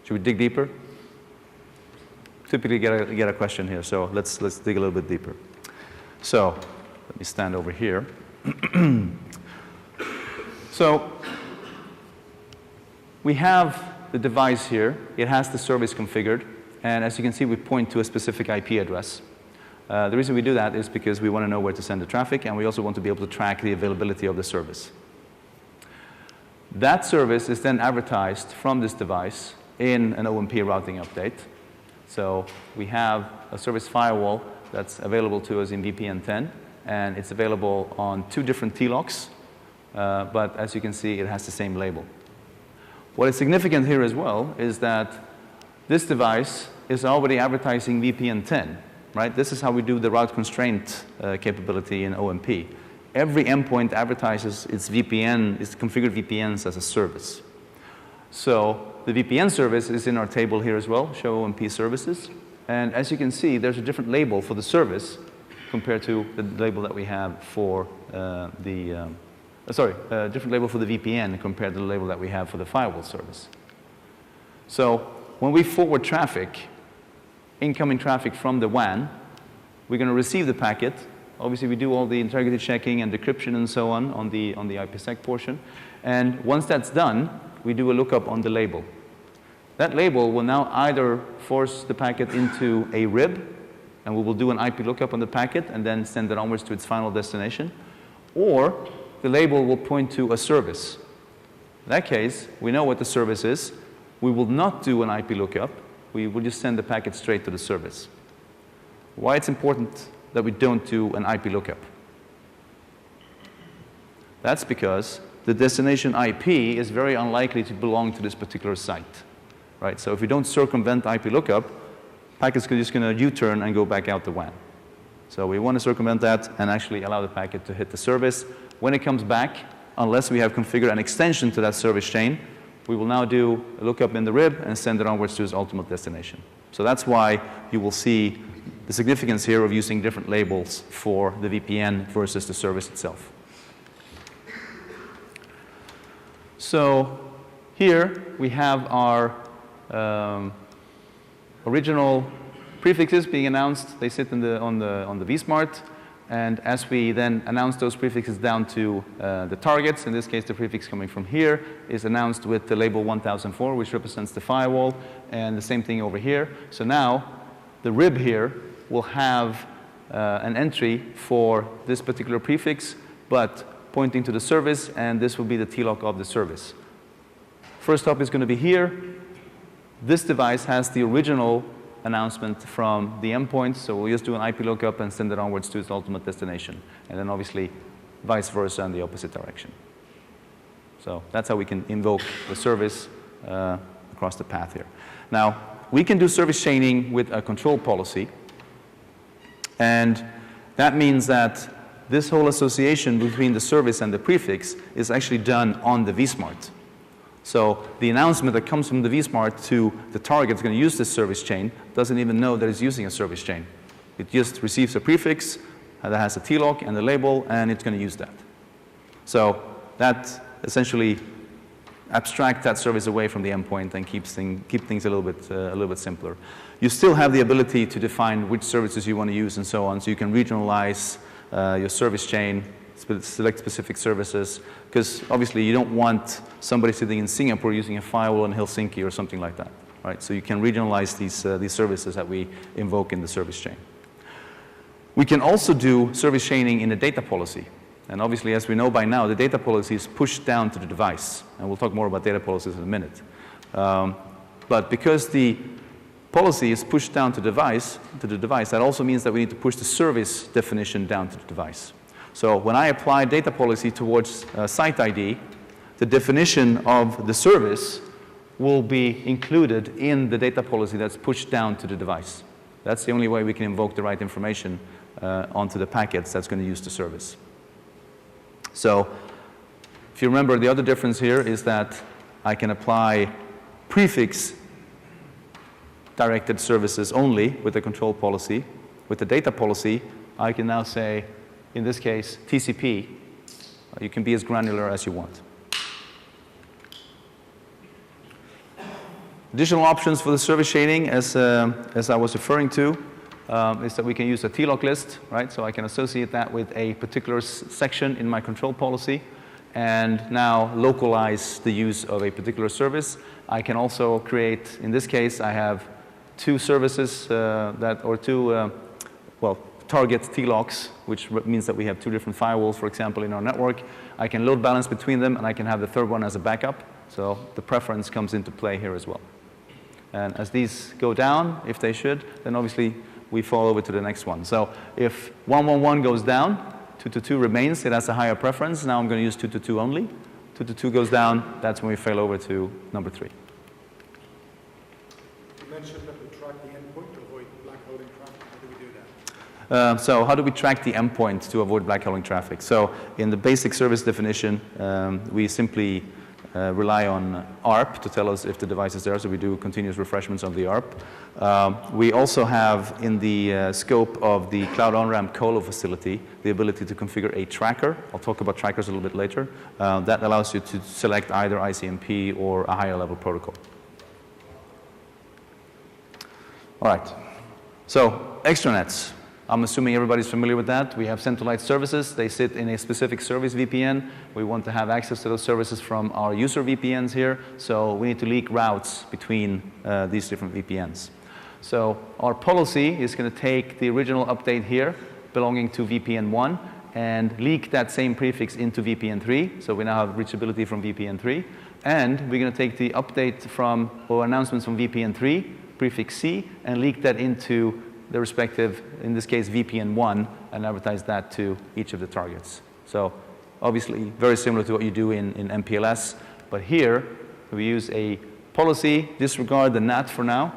Should we dig deeper? Typically get a question here, so let's dig a little bit deeper. So let me stand over here. So we have the device here. It has the service configured. And as you can see, we point to a specific IP address. The reason we do that is because we want to know where to send the traffic, and we also want to be able to track the availability of the service. That service is then advertised from this device in an OMP routing update. So we have a service firewall that's available to us in VPN 10, and it's available on 2 different T-locks, but as you can see, it has the same label. What is significant here as well is that this device is already advertising VPN 10, right? This is how we do the route constraint capability in OMP. Every endpoint advertises its VPN, its configured VPNs as a service. So the VPN service is in our table here as well, show OMP services. And as you can see, there's a different label for the service compared to the label that we have for different label for the VPN compared to the label that we have for the firewall service. So when we forward traffic, incoming traffic from the WAN, we're going to receive the packet. Obviously, we do all the integrity checking and decryption and so on the IPsec portion. And once that's done, we do a lookup on the label. That label will now either force the packet into a RIB, and we will do an IP lookup on the packet and then send it onwards to its final destination, or the label will point to a service. In that case, we know what the service is. We will not do an IP lookup. We will just send the packet straight to the service. Why it's important that we don't do an IP lookup? That's because the destination IP is very unlikely to belong to this particular site, right? So if we don't circumvent IP lookup, packets are just going to U-turn and go back out the WAN. So we want to circumvent that and actually allow the packet to hit the service. When it comes back, unless we have configured an extension to that service chain, we will now do a lookup in the RIB and send it onwards to its ultimate destination. So that's why you will see the significance here of using different labels for the VPN versus the service itself. So here we have our original prefixes being announced. They sit on the vSmart. And as we then announce those prefixes down to the targets, in this case the prefix coming from here is announced with the label 1004, which represents the firewall, and the same thing over here. So now the RIB here will have an entry for this particular prefix, but pointing to the service, and this will be the T-lock of the service. First up is going to be here. This device has the original announcement from the endpoint, so we'll just do an IP lookup and send it onwards to its ultimate destination, and then obviously vice versa in the opposite direction. So that's how we can invoke the service across the path here. Now, we can do service chaining with a control policy, and that means that this whole association between the service and the prefix is actually done on the vSmart. So the announcement that comes from the vSmart to the target that's going to use this service chain doesn't even know that it's using a service chain. It just receives a prefix that has a T-lock and the label, and it's going to use that. So that essentially abstracts that service away from the endpoint and keep things a little bit simpler. You still have the ability to define which services you want to use and so on, so you can regionalize your service chain, select specific services, because obviously you don't want somebody sitting in Singapore using a firewall in Helsinki or something like that, right? So you can regionalize these services that we invoke in the service chain. We can also do service chaining in a data policy. And obviously, as we know by now, the data policy is pushed down to the device. And we'll talk more about data policies in a minute. But because the policy is pushed down to the device, that also means that we need to push the service definition down to the device. So when I apply data policy towards site ID, the definition of the service will be included in the data policy that's pushed down to the device. That's the only way we can invoke the right information onto the packets that's going to use the service. So if you remember, the other difference here is that I can apply prefix directed services only with the control policy. With the data policy, I can now say, in this case, TCP. You can be as granular as you want. Additional options for the service chaining, as I was referring to, is that we can use a T-lock list, right? So I can associate that with a particular section in my control policy and now localize the use of a particular service. I can also create, in this case, I have two services target T-locks, which means that we have two different firewalls, for example, in our network. I can load balance between them, and I can have the third one as a backup. So the preference comes into play here as well. And as these go down, if they should, then obviously we fall over to the next one. So if 111 goes down, 222 remains. It has a higher preference. Now I'm going to use 222 only. 222 goes down. That's when we fail over to number 3. You mentioned that we track the endpoint to avoid black holing traffic. How do we do that? So how do we track the endpoint to avoid black holing traffic? So in the basic service definition, we simply rely on ARP to tell us if the device is there, so we do continuous refreshments of the ARP. We also have in the scope of the Cloud On-Ramp Colo facility the ability to configure a tracker. I'll talk about trackers a little bit later. That allows you to select either ICMP or a higher level protocol. All right, so extranets. I'm assuming everybody's familiar with that. We have centralized services. They sit in a specific service VPN. We want to have access to those services from our user VPNs here. So we need to leak routes between these different VPNs. So our policy is going to take the original update here belonging to VPN 1 and leak that same prefix into VPN 3. So we now have reachability from VPN 3. And we're going to take the update from, or announcements from VPN 3, prefix C, and leak that into the respective, in this case, VPN 1, and advertise that to each of the targets. So obviously, very similar to what you do in MPLS. But here, we use a policy, disregard the NAT for now.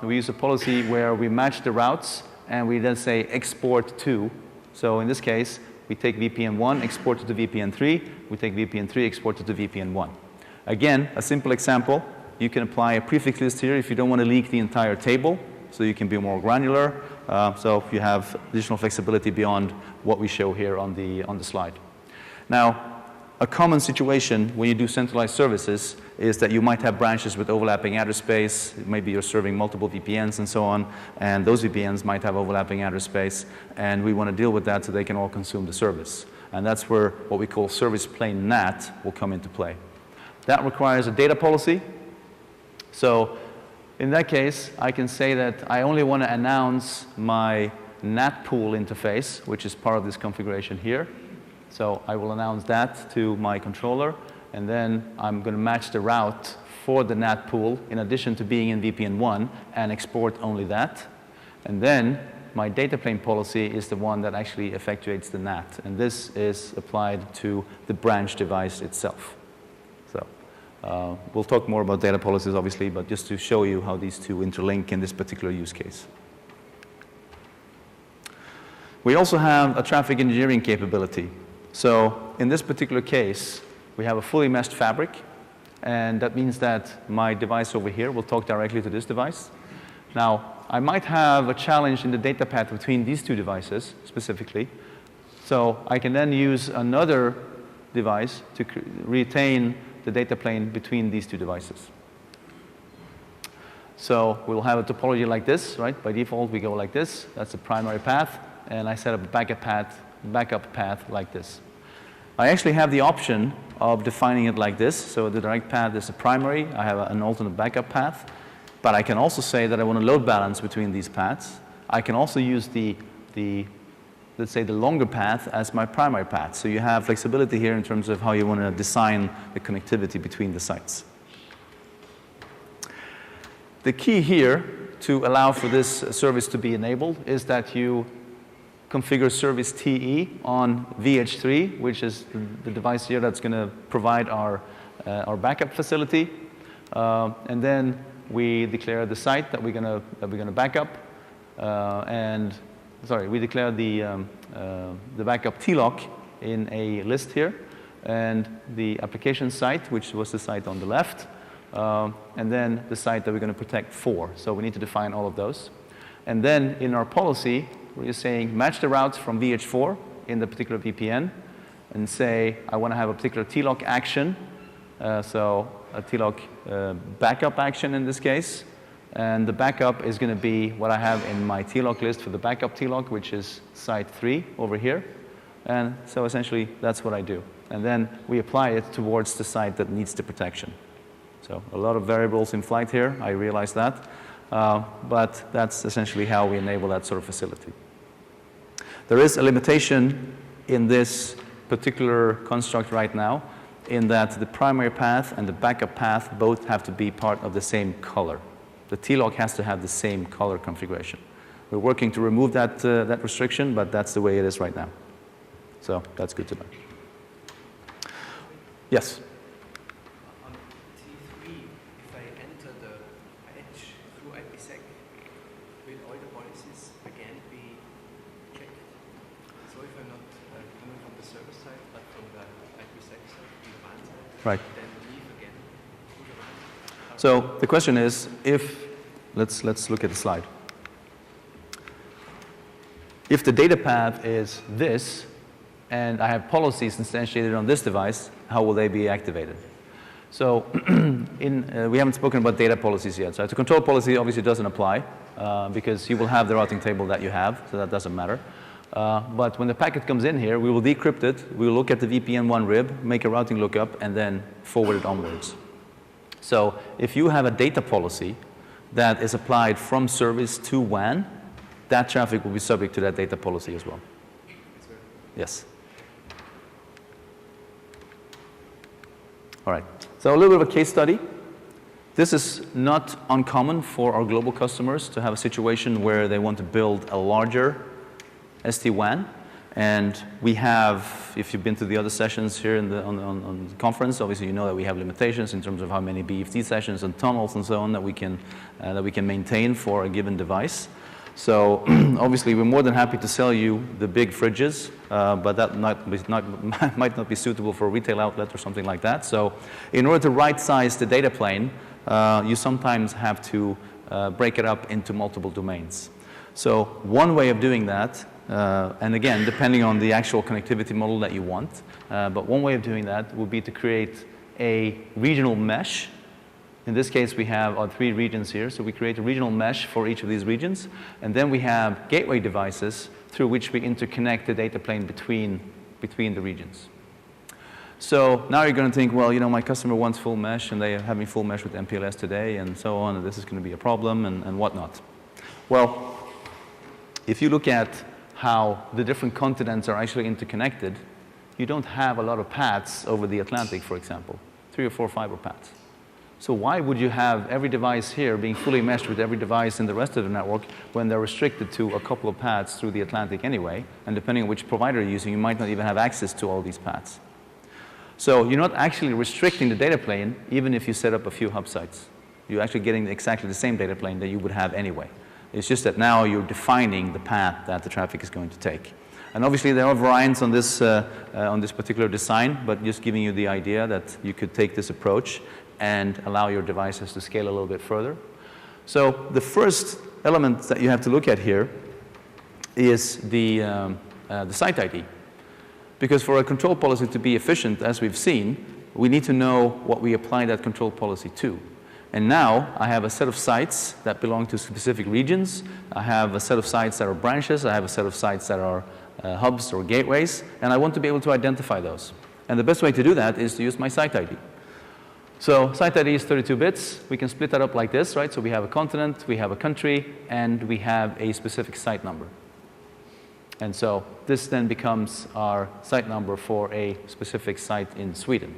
We use a policy where we match the routes, and we then say export to. So in this case, we take VPN 1, export it to VPN 3. We take VPN 3, export it to VPN 1. Again, a simple example. You can apply a prefix list here if you don't want to leak the entire table, so you can be more granular. So you have additional flexibility beyond what we show here on the slide. Now, a common situation when you do centralized services is that you might have branches with overlapping address space. Maybe you're serving multiple VPNs and so on, and those VPNs might have overlapping address space, and we want to deal with that so they can all consume the service. And that's where what we call service plane NAT will come into play. That requires a data policy. So in that case, I can say that I only want to announce my NAT pool interface, which is part of this configuration here. So I will announce that to my controller, and then I'm going to match the route for the NAT pool in addition to being in VPN 1 and export only that. And then my data plane policy is the one that actually effectuates the NAT, and this is applied to the branch device itself. So we'll talk more about data policies, obviously, but just to show you how these two interlink in this particular use case. We also have a traffic engineering capability. So in this particular case, we have a fully meshed fabric, and that means that my device over here will talk directly to this device. Now, I might have a challenge in the data path between these two devices, specifically. So I can then use another device to retain the data plane between these two devices. So we'll have a topology like this, right? By default, we go like this. That's the primary path. And I set up a backup path like this. I actually have the option of defining it like this. So the direct path is the primary. I have an alternate backup path. But I can also say that I want to load balance between these paths. I can also use let's say, the longer path as my primary path. So you have flexibility here in terms of how you want to design the connectivity between the sites. The key here to allow for this service to be enabled is that you configure service TE on VH3, which is the device here that's going to provide our backup facility. And then we declare the site that we're going to back up, we declare the backup TLOC in a list here, and the application site, which was the site on the left, and then the site that we're going to protect for. So we need to define all of those. And then in our policy, we're saying match the routes from VH4 in the particular VPN, and say I want to have a particular TLOC action, so a TLOC backup action in this case. And the backup is going to be what I have in my TLOC list for the backup TLOC, which is site 3 over here. And so essentially, that's what I do. And then we apply it towards the site that needs the protection. So a lot of variables in flight here, I realize that. But that's essentially how we enable that sort of facility. There is a limitation in this particular construct right now, in that the primary path and the backup path both have to be part of the same color. The TLOC has to have the same color configuration. We're working to remove that, that restriction, but that's the way it is right now. So that's good to know. Yes? On T3, if I enter the edge through IPsec, will all the policies again be checked? So if I'm not coming from the server side, but from the IPsec side, from the WAN side, Right. then leave again to the WAN? So the question is, if, let's look at the slide. If the data path is this, and I have policies instantiated on this device, how will they be activated? So we haven't spoken about data policies yet. So the control policy obviously doesn't apply because you will have the routing table that you have, so that doesn't matter. But when the packet comes in here, we will decrypt it, we will look at the VPN1 rib, make a routing lookup, and then forward it onwards. So if you have a data policy that is applied from service to WAN, that traffic will be subject to that data policy as well. Yes. All right. So a little bit of a case study. This is not uncommon for our global customers to have a situation where they want to build a larger SD-WAN. And we have, if you've been to the other sessions here in on the conference, obviously you know that we have limitations in terms of how many BFT sessions and tunnels and so on that we can maintain for a given device. So obviously we're more than happy to sell you the big fridges, but that might not be suitable for a retail outlet or something like that. So in order to right size the data plane, you sometimes have to break it up into multiple domains. So one way of doing that, and again, depending on the actual connectivity model that you want, but one way of doing that would be to create a regional mesh. In this case, we have our 3 regions here, so we create a regional mesh for each of these regions, and then we have gateway devices through which we interconnect the data plane between the regions. So now you're going to think, well, you know, my customer wants full mesh, and they are having full mesh with MPLS today, and so on, and this is going to be a problem, and whatnot. Well, if you look at how the different continents are actually interconnected, you don't have a lot of paths over the Atlantic, for example, 3 or 4 fiber paths. So why would you have every device here being fully meshed with every device in the rest of the network when they're restricted to a couple of paths through the Atlantic anyway? And depending on which provider you're using, you might not even have access to all these paths. So you're not actually restricting the data plane even if you set up a few hub sites. You're actually getting exactly the same data plane that you would have anyway. It's just that now you're defining the path that the traffic is going to take. And obviously there are variants on this particular design, but just giving you the idea that you could take this approach and allow your devices to scale a little bit further. So the first element that you have to look at here is the site ID. Because for a control policy to be efficient, as we've seen, we need to know what we apply that control policy to. And now I have a set of sites that belong to specific regions. I have a set of sites that are branches. I have a set of sites that are hubs or gateways. And I want to be able to identify those. And the best way to do that is to use my site ID. So site ID is 32 bits. We can split that up like this, right? So we have a continent, we have a country, and we have a specific site number. And so this then becomes our site number for a specific site in Sweden,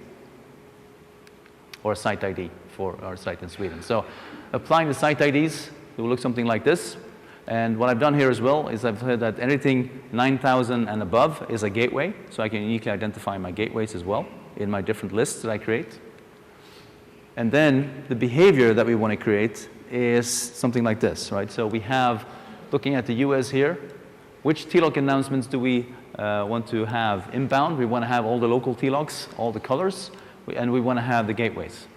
or a site ID for our site in Sweden. So applying the site IDs, it will look something like this. And what I've done here as well is I've said that anything 9,000 and above is a gateway. So I can uniquely identify my gateways as well in my different lists that I create. And then the behavior that we want to create is something like this, right? So we have, looking at the US here, which TLOC announcements do we want to have inbound? We want to have all the local TLOCs, all the colors, and we want to have the gateways.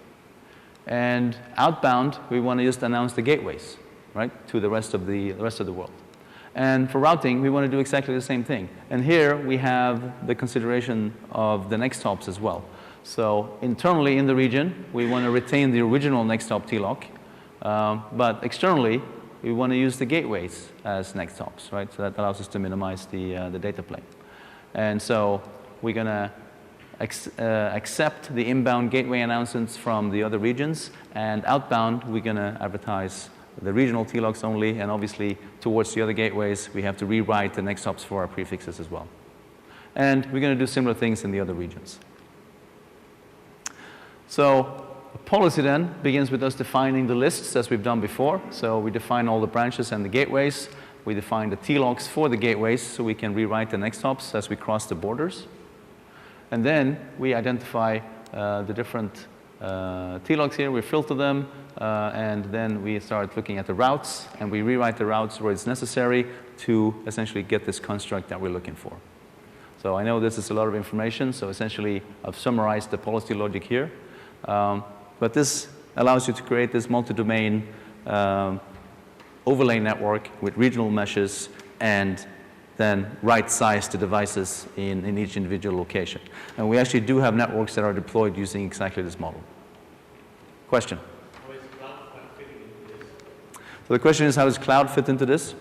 And outbound, we want to just announce the gateways, right, to the rest of the world. And for routing, we want to do exactly the same thing. And here we have the consideration of the next hops as well. So internally in the region, we want to retain the original next hop TLOC, but externally, we want to use the gateways as next hops, right? So that allows us to minimize the data plane. And so we're going to accept the inbound gateway announcements from the other regions, and outbound, we're going to advertise the regional TLOCs only, and obviously towards the other gateways, we have to rewrite the next hops for our prefixes as well. And we're going to do similar things in the other regions. So the policy then begins with us defining the lists as we've done before. So we define all the branches and the gateways. We define the TLOCs for the gateways so we can rewrite the next hops as we cross the borders. And then we identify the different TLOCs here, we filter them, and then we start looking at the routes, and we rewrite the routes where it's necessary to essentially get this construct that we're looking for. So I know this is a lot of information, so essentially I've summarized the policy logic here. But this allows you to create this multi-domain overlay network with regional meshes and then right-size the devices in each individual location. And we actually do have networks that are deployed using exactly this model. Question? How is cloud fitting into this? So the question is, how does cloud fit into this?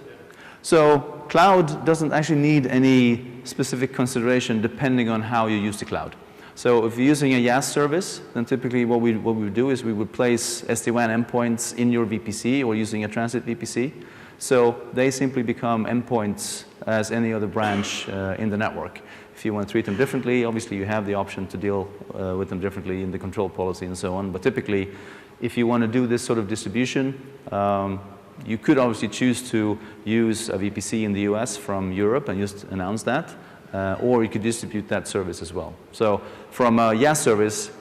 So cloud doesn't actually need any specific consideration depending on how you use the cloud. So if you're using a IaaS service, then typically what we would do is we would place SD-WAN endpoints in your VPC or using a transit VPC. So they simply become endpoints as any other branch in the network. If you want to treat them differently, obviously you have the option to deal with them differently in the control policy and so on. But typically, if you want to do this sort of distribution, you could obviously choose to use a VPC in the US from Europe and just announce that. Or you could distribute that service as well. So from a IaaS service,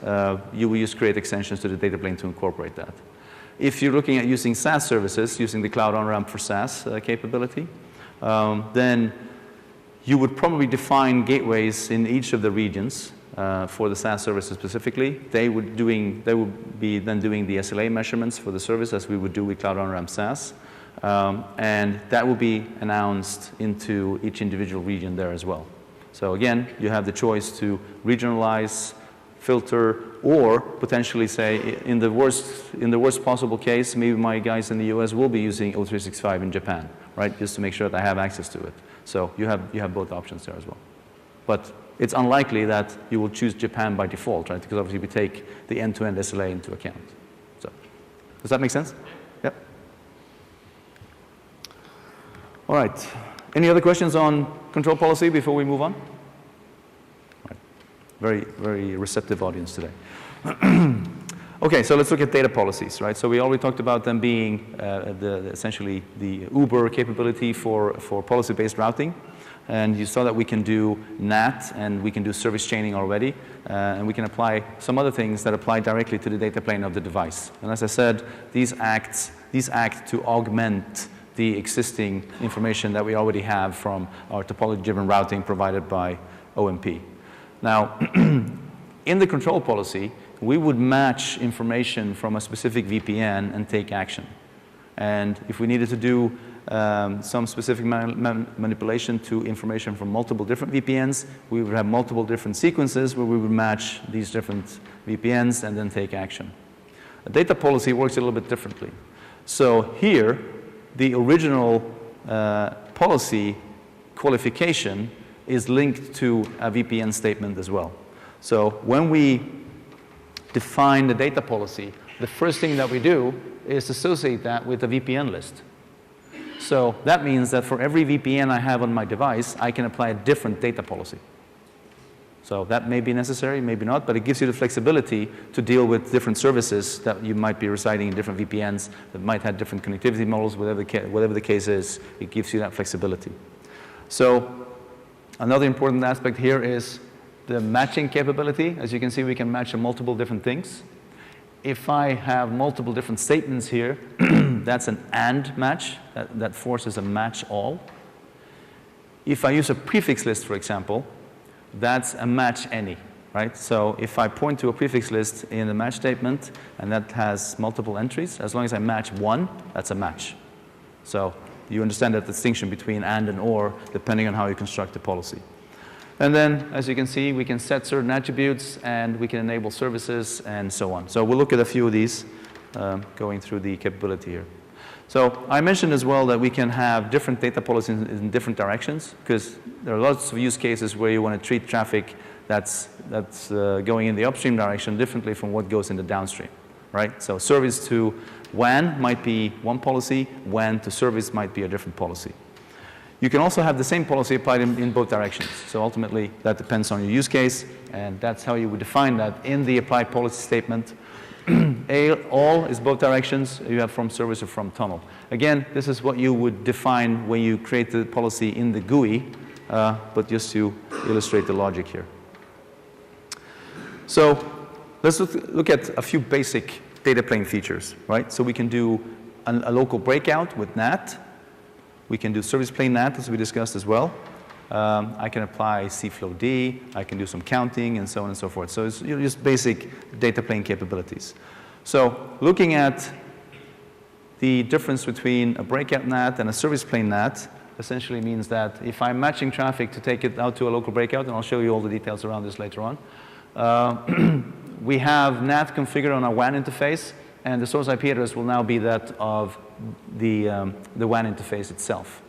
you will use create extensions to the data plane to incorporate that. If you're looking at using SaaS services, using the cloud on-ramp for SaaS capability, then you would probably define gateways in each of the regions for the SaaS services specifically. They would be then doing the SLA measurements for the service as we would do with cloud on-ramp SaaS. And that will be announced into each individual region there as well. So again, you have the choice to regionalize, filter, or potentially say, in the worst possible case, maybe my guys in the US will be using O365 in Japan, right? Just to make sure that I have access to it. So you have both options there as well. But it's unlikely that you will choose Japan by default, right? Because obviously we take the end-to-end SLA into account. So does that make sense? Yep. All right. Any other questions on control policy before we move on? All right. Very, very receptive audience today. Okay, so let's look at data policies, right? So we already talked about them being essentially the Uber capability for policy-based routing. And you saw that we can do NAT and we can do service chaining already. And we can apply some other things that apply directly to the data plane of the device. And as I said, these act to augment the existing information that we already have from our topology-driven routing provided by OMP. Now, in the control policy, we would match information from a specific VPN and take action. And if we needed to do some specific manipulation to information from multiple different VPNs, we would have multiple different sequences where we would match these different VPNs and then take action. A data policy works a little bit differently. So here, the original policy qualification is linked to a VPN statement as well. So when we define the data policy, the first thing that we do is associate that with a VPN list. So that means that for every VPN I have on my device, I can apply a different data policy. So that may be necessary, maybe not, but it gives you the flexibility to deal with different services that you might be residing in different VPNs that might have different connectivity models, whatever the case is, it gives you that flexibility. So another important aspect here is the matching capability. As you can see, we can match multiple different things. If I have multiple different statements here, that's an AND match. That forces a match all. If I use a prefix list, for example, that's a match any, right? So if I point to a prefix list in the match statement and that has multiple entries, as long as I match one, that's a match. So you understand that distinction between and or depending on how you construct the policy. And then, as you can see, we can set certain attributes and we can enable services and so on. So we'll look at a few of these going through the capability here. So I mentioned as well that we can have different data policies in different directions because there are lots of use cases where you want to treat traffic that's going in the upstream direction differently from what goes in the downstream, right? So service to WAN might be one policy, WAN to service might be a different policy. You can also have the same policy applied in both directions. So ultimately, that depends on your use case, and that's how you would define that in the applied policy statement. All is both directions. You have from service or from tunnel. Again, this is what you would define when you create the policy in the GUI, but just to illustrate the logic here. So let's look at a few basic data plane features, right? So we can do a local breakout with NAT. We can do service plane NAT, as we discussed as well. I can apply CFLOD, I can do some counting, and so on and so forth. So it's just basic data plane capabilities. So looking at the difference between a breakout NAT and a service plane NAT essentially means that if I'm matching traffic to take it out to a local breakout, and I'll show you all the details around this later on, we have NAT configured on our WAN interface, and the source IP address will now be that of the WAN interface itself.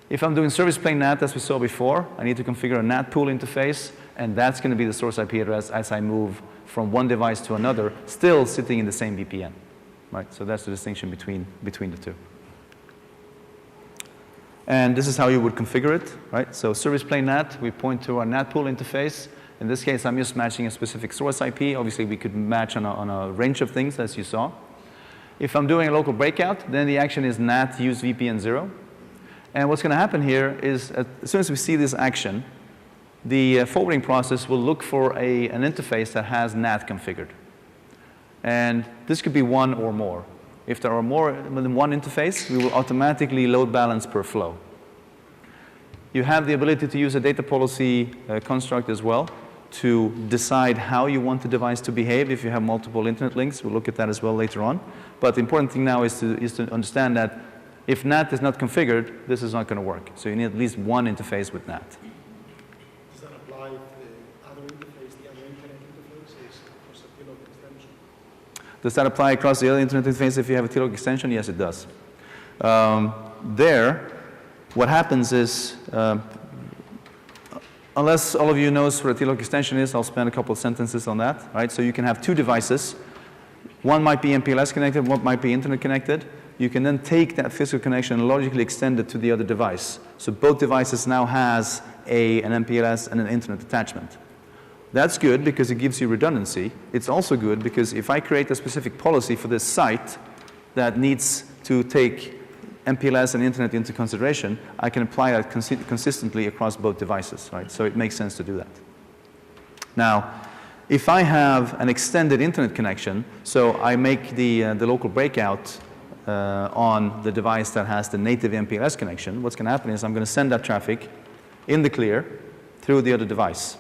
If I'm doing service plane NAT, as we saw before, I need to configure a NAT pool interface, and that's going to be the source IP address as I move from one device to another, still sitting in the same VPN. Right? So that's the distinction between the two. And this is how you would configure it. Right? So service plane NAT, we point to our NAT pool interface. In this case, I'm just matching a specific source IP. Obviously, we could match on a range of things, as you saw. If I'm doing a local breakout, then the action is NAT use VPN 0. And what's going to happen here is, as soon as we see this action, the forwarding process will look for an interface that has NAT configured. And this could be one or more. If there are more than one interface, we will automatically load balance per flow. You have the ability to use a data policy construct as well to decide how you want the device to behave if you have multiple internet links. We'll look at that as well later on. But the important thing now is to understand that if NAT is not configured, this is not going to work. So you need at least one interface with NAT. Does that apply to the other interface, the other internet interfaces, or TLOC extension? Does that apply across the other internet interface if you have a TLOC extension? Yes, it does. What happens is, unless all of you knows what a TLOC extension is, I'll spend a couple of sentences on that. Right? So you can have two devices. One might be MPLS connected, one might be internet connected. You can then take that physical connection and logically extend it to the other device. So both devices now has an MPLS and an internet attachment. That's good because it gives you redundancy. It's also good because if I create a specific policy for this site that needs to take MPLS and internet into consideration, I can apply that consistently across both devices, right? So it makes sense to do that. Now, if I have an extended internet connection, so I make the local breakout on the device that has the native MPLS connection, what's going to happen is I'm going to send that traffic in the clear through the other device.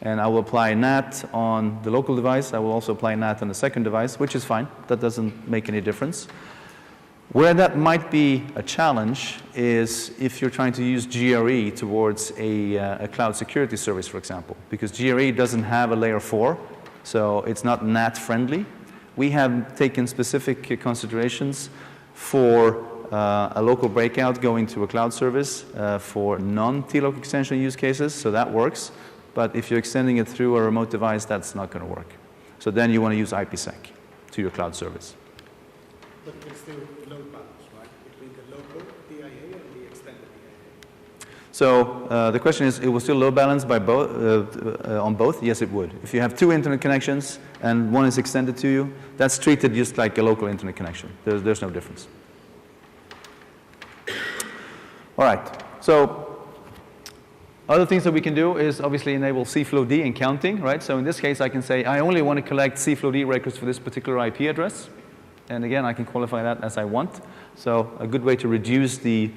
And I will apply NAT on the local device. I will also apply NAT on the second device, which is fine. That doesn't make any difference. Where that might be a challenge is if you're trying to use GRE towards a cloud security service, for example, because GRE doesn't have a layer 4, so it's not NAT friendly. We have taken specific considerations for a local breakout going to a cloud service for non-TLOC extension use cases, so that works. But if you're extending it through a remote device, that's not going to work. So then you want to use IPsec to your cloud service. But you can still load balance, right? Between the local DIA and the extended DIA. So the question is, it will still load balance by on both? Yes, it would. If you have two internet connections and one is extended to you, that's treated just like a local internet connection. There's no difference. All right. So other things that we can do is obviously enable CFLOD and counting, right? So in this case, I can say I only want to collect CFLOD records for this particular IP address. And again, I can qualify that as I want. So a good way to reduce the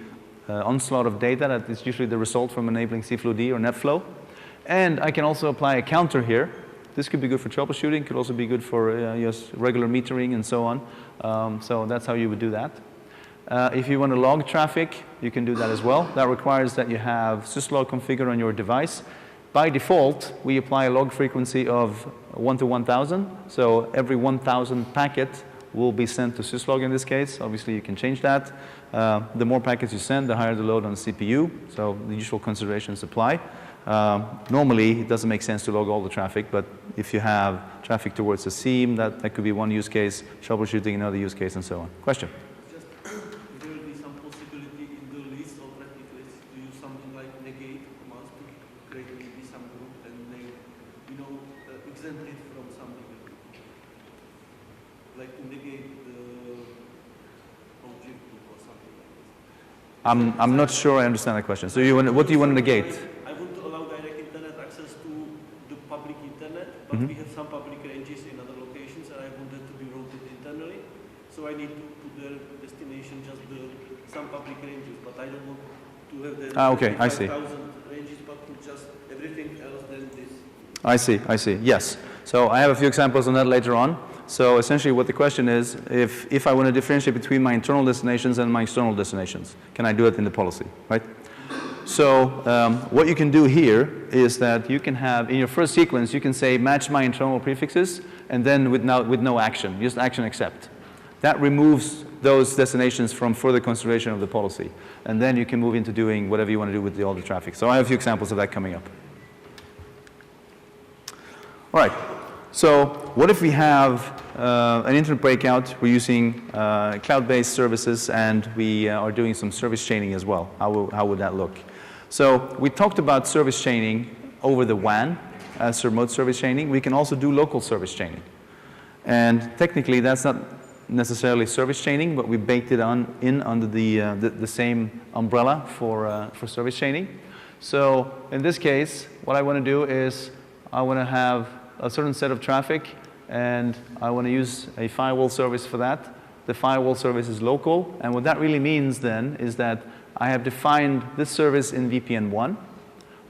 onslaught of data that is usually the result from enabling CFLOD or NetFlow. And I can also apply a counter here. This could be good for troubleshooting, could also be good for just regular metering and so on. So that's how you would do that. If you want to log traffic, you can do that as well. That requires that you have syslog configured on your device. By default, we apply a log frequency of 1 to 1,000. So every 1,000 packet will be sent to syslog in this case. Obviously, you can change that. The more packets you send, the higher the load on the CPU. So the usual considerations apply. Normally, it doesn't make sense to log all the traffic, but if you have traffic towards a seam, that could be one use case, troubleshooting another use case, and so on. Question? Just, there will be some possibility in the list of traffic lists to use something like negate commands to create maybe some group and they, exempt it from something. I'm not sure I understand the question. So what do you want to negate? I want to allow direct internet access to the public internet, but we have some public ranges in other locations, and I want that to be routed internally. So I need to put the destination just some public ranges, but I don't want to have the okay, I see. 5,000 ranges, but put just everything else than this. I see, yes. So I have a few examples on that later on. So essentially what the question is, if I want to differentiate between my internal destinations and my external destinations, can I do it in the policy, right? So what you can do here is that you can have, in your first sequence, you can say match my internal prefixes, and then with no action, just action accept. That removes those destinations from further consideration of the policy. And then you can move into doing whatever you want to do with all the traffic. So I have a few examples of that coming up. All right, so what if we have an internet breakout, we're using cloud-based services, and we are doing some service chaining as well? How would that look? So we talked about service chaining over the WAN as remote service chaining. We can also do local service chaining. And technically, that's not necessarily service chaining, but we baked it in under the same umbrella for service chaining. So in this case, what I want to do is I want to have a certain set of traffic, and I want to use a firewall service for that. The firewall service is local, and what that really means then is that I have defined this service in VPN 1.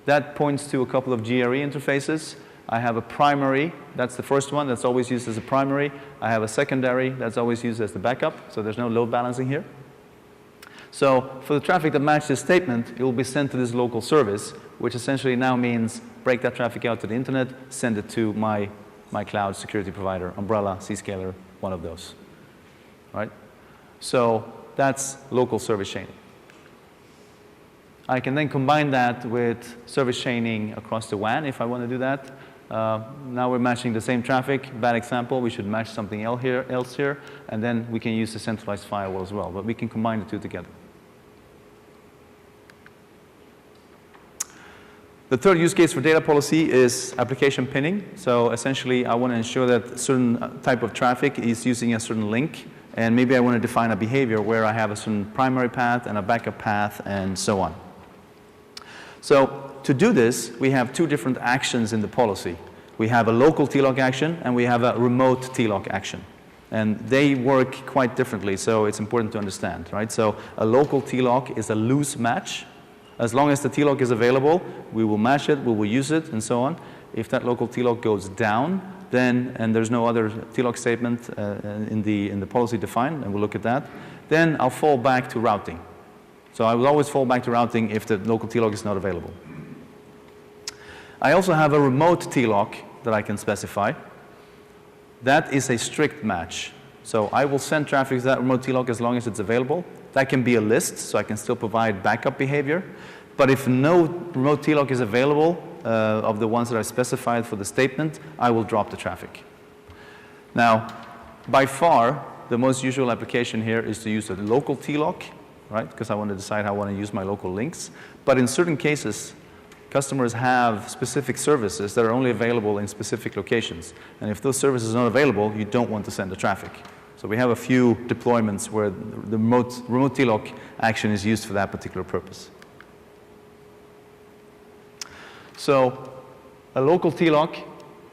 That points to a couple of GRE interfaces. I have a primary, that's the first one, that's always used as a primary. I have a secondary, that's always used as the backup, so there's no load balancing here. So for the traffic that matches this statement, it will be sent to this local service, which essentially now means break that traffic out to the internet, send it to my cloud security provider, Umbrella, Zscaler, one of those, right? So that's local service chaining. I can then combine that with service chaining across the WAN if I want to do that. Now we're matching the same traffic. Bad example, we should match something else here, and then we can use the centralized firewall as well, but we can combine the two together. The third use case for data policy is application pinning. So essentially, I want to ensure that a certain type of traffic is using a certain link, and maybe I want to define a behavior where I have a certain primary path and a backup path and so on. So to do this, we have two different actions in the policy. We have a local TLOC action, and we have a remote TLOC action. And they work quite differently, so it's important to understand, right? So a local TLOC is a loose match. As long as the TLOC is available, we will match it, we will use it, and so on. If that local TLOC goes down, then, and there's no other TLOC statement in the policy defined, and we'll look at that, then I'll fall back to routing. So I will always fall back to routing if the local TLOC is not available. I also have a remote TLOC that I can specify. That is a strict match. So I will send traffic to that remote TLOC as long as it's available. That can be a list, so I can still provide backup behavior. But if no remote TLOC is available of the ones that are specified for the statement, I will drop the traffic. Now, by far, the most usual application here is to use a local TLOC, right? Because I want to decide how I want to use my local links. But in certain cases, customers have specific services that are only available in specific locations. And if those services are not available, you don't want to send the traffic. So we have a few deployments where the remote TLOC action is used for that particular purpose. So a local TLOC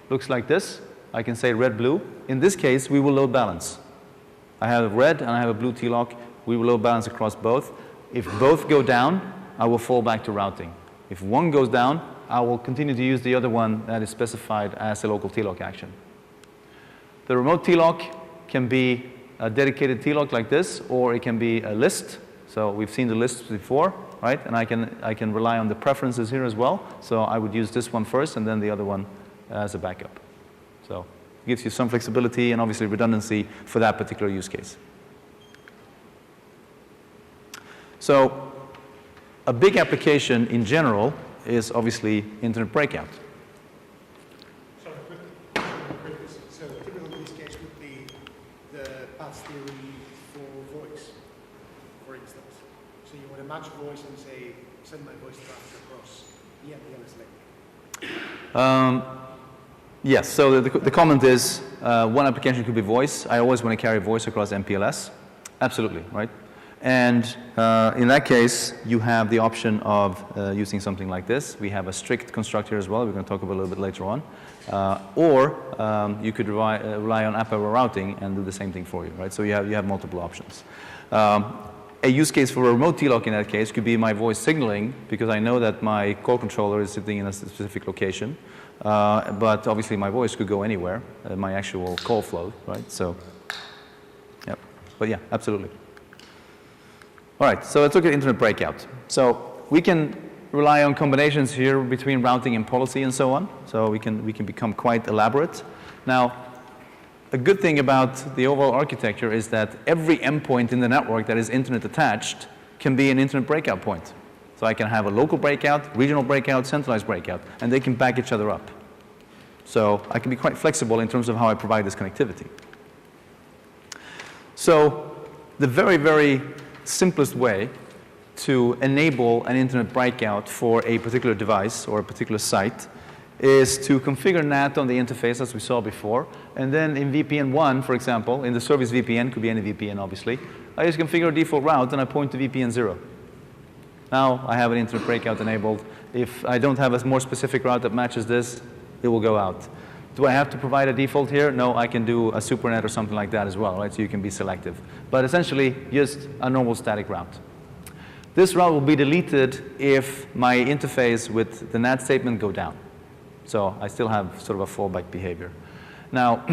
looks like this. I can say red, blue. In this case, we will load balance. I have a red and I have a blue TLOC. We will load balance across both. If both go down, I will fall back to routing. If one goes down, I will continue to use the other one that is specified as a local TLOC action. The remote TLOC can be a dedicated TLOC like this, or it can be a list. So we've seen the lists before, right? And I can rely on the preferences here as well. So I would use this one first and then the other one as a backup. So it gives you some flexibility and obviously redundancy for that particular use case. So a big application in general is obviously internet breakout. Sorry, quick. So a typical use case would be the path theory for voice, for instance. So you want to match voice and say, send my voice traffic across the MPLS link. Yes, so the comment is one application could be voice. I always want to carry voice across MPLS. Absolutely, right? And in that case, you have the option of using something like this. We have a strict construct here as well. We're going to talk about a little bit later on. Or you could rely on app-aware routing and do the same thing for you, right? So you have multiple options. A use case for a remote TLOC in that case could be my voice signaling, because I know that my call controller is sitting in a specific location. But obviously my voice could go anywhere, my actual call flow, right? So, yeah. But yeah, absolutely. All right, so let's look at internet breakout. So we can rely on combinations here between routing and policy and so on. So we can become quite elaborate. Now, a good thing about the overall architecture is that every endpoint in the network that is internet attached can be an internet breakout point. So I can have a local breakout, regional breakout, centralized breakout, and they can back each other up. So I can be quite flexible in terms of how I provide this connectivity. So the very, very simplest way to enable an internet breakout for a particular device or a particular site is to configure NAT on the interface, as we saw before. And then in VPN 1, for example, in the service VPN, could be any VPN, obviously, I just configure a default route and I point to VPN 0. Now I have an internet breakout enabled. If I don't have a more specific route that matches this, it will go out. Do I have to provide a default here? No, I can do a supernet or something like that as well, right? So you can be selective. But essentially, just a normal static route. This route will be deleted if my interface with the NAT statement go down. So I still have sort of a fallback behavior. Now,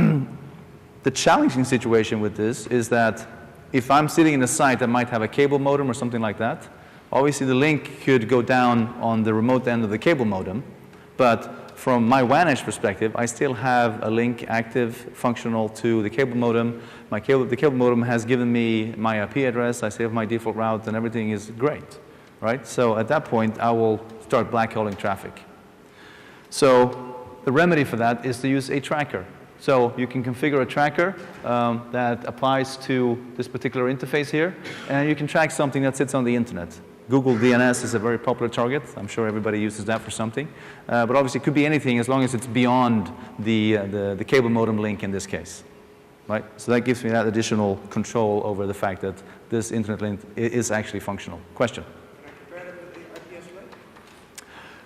the challenging situation with this is that if I'm sitting in a site that might have a cable modem or something like that, obviously the link could go down on the remote end of the cable modem, but from my WAN edge perspective, I still have a link active, functional to the cable modem. The cable modem has given me my IP address, I still have my default route, and everything is great, right? So at that point, I will start blackholing traffic. So the remedy for that is to use a tracker. So you can configure a tracker that applies to this particular interface here, and you can track something that sits on the internet. Google DNS is a very popular target. I'm sure everybody uses that for something. But obviously, it could be anything as long as it's beyond the cable modem link in this case, right? So that gives me that additional control over the fact that this internet link is actually functional. Question? Can I compare it with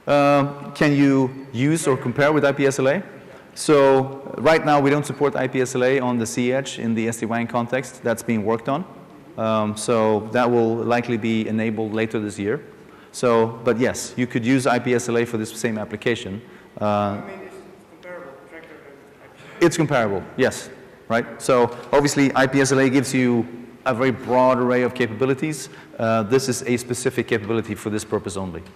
the IPSLA? Can you use or compare with IPSLA? So right now, we don't support IPSLA on the C edge in the SD-WAN context. That's being worked on. So that will likely be enabled later this year. So, but yes, you could use IPSLA for this same application. I mean, it's comparable, tracker and IPSLA. It's comparable, yes, right? So obviously, IPSLA gives you a very broad array of capabilities. This is a specific capability for this purpose only. Okay.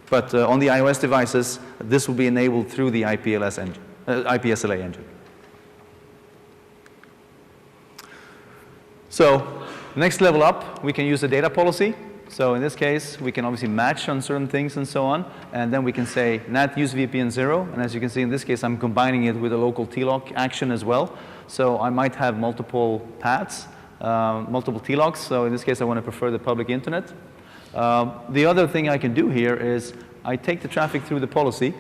But on the iOS devices, this will be enabled through the IPSLA engine. So next level up, we can use a data policy. So in this case, we can obviously match on certain things and so on. And then we can say NAT use VPN 0. And as you can see in this case, I'm combining it with a local TLOC action as well. So I might have multiple paths, multiple TLOCs. So in this case, I want to prefer the public internet. The other thing I can do here is I take the traffic through the policy.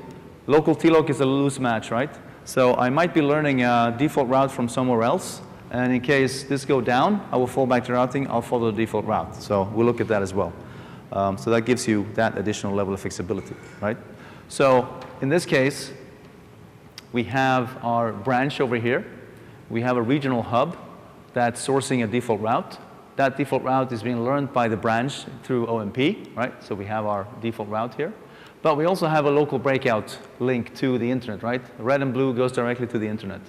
Local TLOC is a loose match, right? So I might be learning a default route from somewhere else. And in case this go down, I will fall back to routing. I'll follow the default route. So we'll look at that as well. So that gives you that additional level of flexibility, right? So in this case, we have our branch over here. We have a regional hub that's sourcing a default route. That default route is being learned by the branch through OMP, right? So we have our default route here. But we also have a local breakout link to the internet, right? Red and blue goes directly to the internet.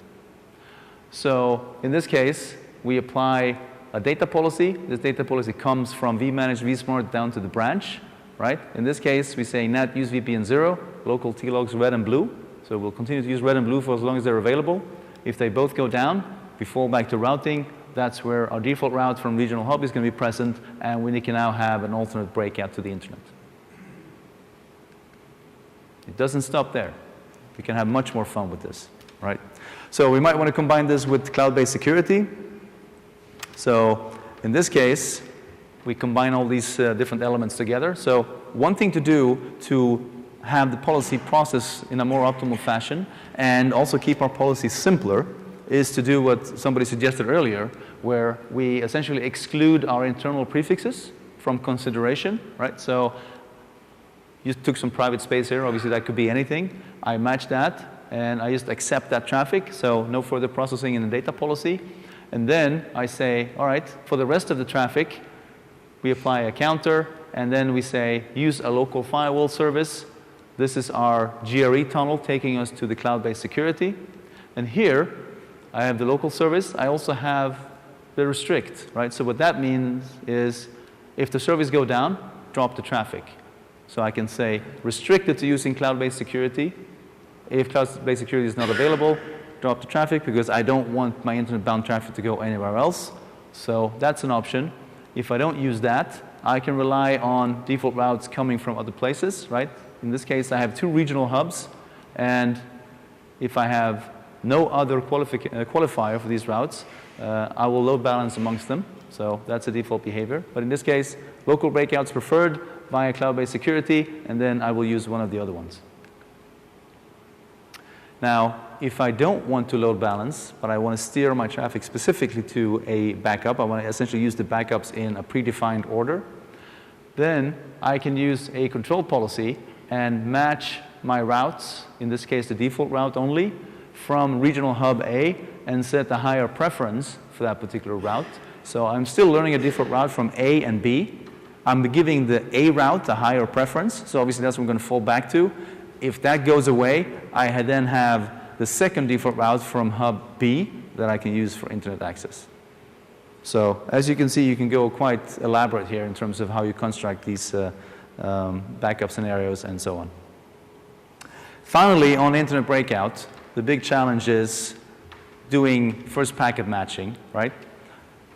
So in this case, we apply a data policy. This data policy comes from vManage, vSmart down to the branch, right? In this case, we say NAT use VPN 0, local TLOCs red and blue. So we'll continue to use red and blue for as long as they're available. If they both go down, we fall back to routing. That's where our default route from regional hub is going to be present, and we can now have an alternate breakout to the internet. It doesn't stop there. We can have much more fun with this, right? So we might want to combine this with cloud-based security. So in this case, we combine all these different elements together. So one thing to do to have the policy process in a more optimal fashion and also keep our policy simpler is to do what somebody suggested earlier, where we essentially exclude our internal prefixes from consideration, right? So you took some private space here. Obviously, that could be anything. I match that, and I just accept that traffic, so no further processing in the data policy. And then I say, all right, for the rest of the traffic, we apply a counter, and then we say, use a local firewall service. This is our GRE tunnel taking us to the cloud-based security. And here, I have the local service. I also have the restrict, right? So what that means is, if the service go down, drop the traffic. So I can say, restricted to using cloud-based security. If cloud-based security is not available, drop the traffic, because I don't want my internet-bound traffic to go anywhere else. So that's an option. If I don't use that, I can rely on default routes coming from other places, right? In this case, I have 2 regional hubs, and if I have no other qualifier for these routes, I will load balance amongst them. So that's a default behavior. But in this case, local breakouts preferred via cloud-based security, and then I will use one of the other ones. Now, if I don't want to load balance, but I want to steer my traffic specifically to a backup, I want to essentially use the backups in a predefined order, then I can use a control policy and match my routes, in this case the default route only, from regional hub A, and set a higher preference for that particular route. So I'm still learning a default route from A and B. I'm giving the A route a higher preference, so obviously that's what I'm going to fall back to. If that goes away, I then have the second default route from hub B that I can use for internet access. So as you can see, you can go quite elaborate here in terms of how you construct these backup scenarios and so on. Finally, on internet breakout, the big challenge is doing first packet matching, right?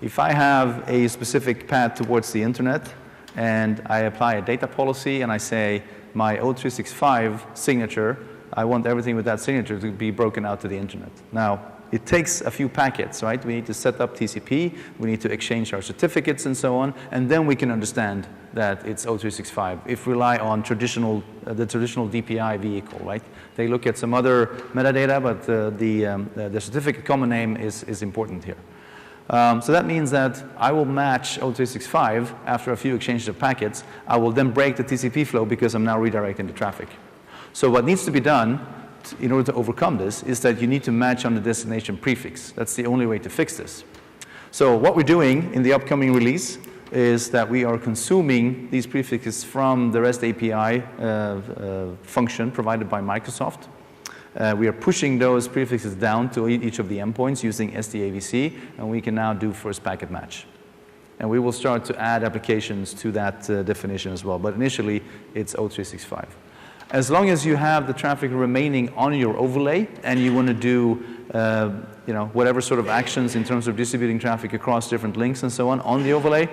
If I have a specific path towards the internet and I apply a data policy and I say my O365 signature, I want everything with that signature to be broken out to the internet. Now, it takes a few packets, right? We need to set up TCP, we need to exchange our certificates and so on, and then we can understand that it's O365. If we rely on the traditional DPI vehicle, right? They look at some other metadata, but the certificate common name is important here. So that means that I will match O365 after a few exchanges of packets. I will then break the TCP flow because I'm now redirecting the traffic. So what needs to be done in order to overcome this is that you need to match on the destination prefix. That's the only way to fix this. So what we're doing in the upcoming release is that we are consuming these prefixes from the REST API function provided by Microsoft. We are pushing those prefixes down to each of the endpoints using SD-AVC, and we can now do first packet match. And we will start to add applications to that definition as well, but initially it's O365. As long as you have the traffic remaining on your overlay and you want to do whatever sort of actions in terms of distributing traffic across different links and so on the overlay,